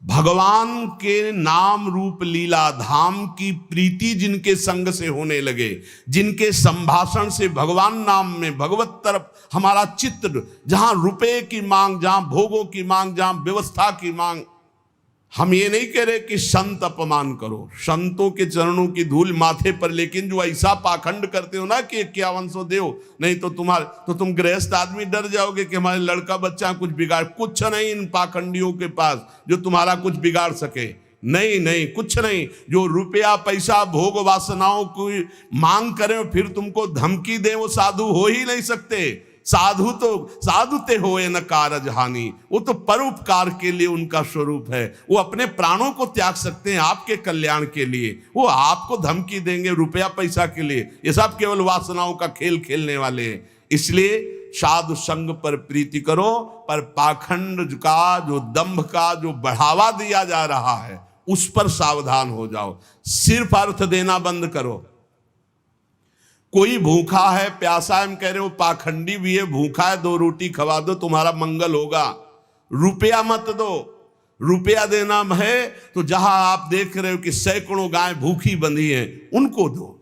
भगवान के नाम रूप लीला धाम की प्रीति जिनके संग से होने लगे, जिनके संभाषण से भगवान नाम में, भगवत तरफ हमारा चित्त, जहां रुपए की मांग, जहां भोगों की मांग, जहां व्यवस्था की मांग। हम ये नहीं कह रहे कि संत अपमान करो, संतों के चरणों की धूल माथे पर, लेकिन जो ऐसा पाखंड करते हो ना कि 5100 दो, नहीं तो तुम गृहस्थ आदमी डर जाओगे कि हमारे लड़का बच्चा कुछ बिगाड़। कुछ नहीं इन पाखंडियों के पास जो तुम्हारा कुछ बिगाड़ सके। नहीं, कुछ नहीं। जो रुपया पैसा भोग वासनाओं की मांग करें फिर तुमको धमकी दे, वो साधु हो ही नहीं सकते। साधु ते होए न कारज हानि, वो तो परोपकार के लिए उनका स्वरूप है। वो अपने प्राणों को त्याग सकते हैं आपके कल्याण के लिए। वो आपको धमकी देंगे रुपया पैसा के लिए? ये सब केवल वासनाओं का खेल खेलने वाले हैं। इसलिए साधु संग पर प्रीति करो, पर पाखंड का, जो दंभ का जो बढ़ावा दिया जा रहा है उस पर सावधान हो जाओ। सिर्फ अर्थ देना बंद करो। कोई भूखा है, प्यासा है, हम कह रहे हो पाखंडी भी है, भूखा है, 2 रोटी खवा दो, तुम्हारा मंगल होगा। रुपया मत दो। रुपया देना है तो जहां आप देख रहे हो कि सैकड़ों गाय भूखी बंधी हैं, उनको दो।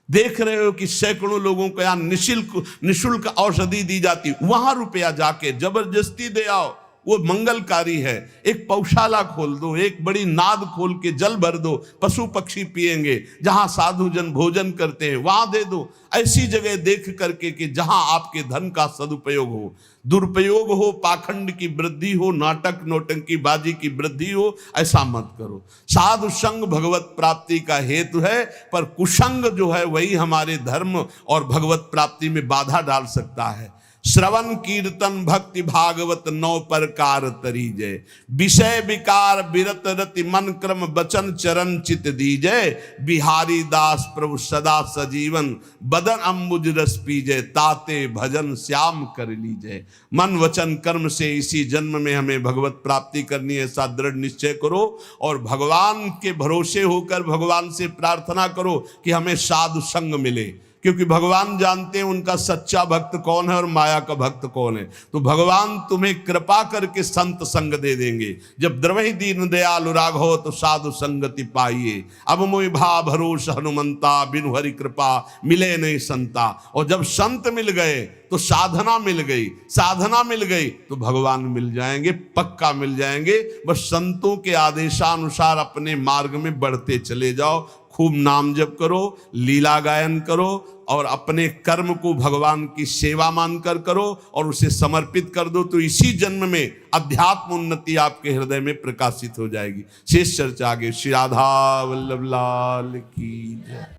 देख रहे हो कि सैकड़ों लोगों को यहां निःशुल्क औषधि दी जाती, वहां रुपया जाके जबरदस्ती दे आओ, वो मंगलकारी है। एक पौशाला खोल दो, एक बड़ी नाद खोल के जल भर दो, पशु पक्षी पिएंगे। जहां साधु जन भोजन करते हैं वहां दे दो। ऐसी जगह देख करके कि जहां आपके धन का सदुपयोग हो, दुरुपयोग हो, पाखंड की वृद्धि हो, नाटक नौटंकी बाजी की वृद्धि हो, ऐसा मत करो। साधु संग भगवत प्राप्ति का हेतु है, पर कुसंग जो है वही हमारे धर्म और भगवत प्राप्ति में बाधा डाल सकता है। श्रवण कीर्तन भक्ति भागवत 9 प्रकार तरीजय, विषय विकार विरत रति मन क्रम बचन चरण चित दीजय। बिहारी दास प्रभु सदा सजीवन, बदन अम्बुज रस पीजय। ताते भजन श्याम कर लीजय। मन वचन कर्म से इसी जन्म में हमें भगवत प्राप्ति करनी है, ऐसा दृढ़ निश्चय करो और भगवान के भरोसे होकर भगवान से प्रार्थना करो कि हमें साधु संग मिले। क्योंकि भगवान जानते हैं उनका सच्चा भक्त कौन है और माया का भक्त कौन है। तो भगवान तुम्हें कृपा करके संत संग दे देंगे। जब द्रवहि दीन दयालु राघव तो साधु संगति पाइए। अब मोहि भा भरोस हनुमंता, बिनु हरि कृपा मिले नहीं संता। और जब संत मिल गए तो साधना मिल गई, साधना मिल गई तो भगवान मिल जाएंगे, पक्का मिल जाएंगे। बस संतों के आदेशानुसार अपने मार्ग में बढ़ते चले जाओ। खूब नाम जप करो, लीला गायन करो और अपने कर्म को भगवान की सेवा मानकर करो और उसे समर्पित कर दो, तो इसी जन्म में अध्यात्म उन्नति आपके हृदय में प्रकाशित हो जाएगी। शेष चर्चा आगे। श्री राधा वल्लभ लाल की जय।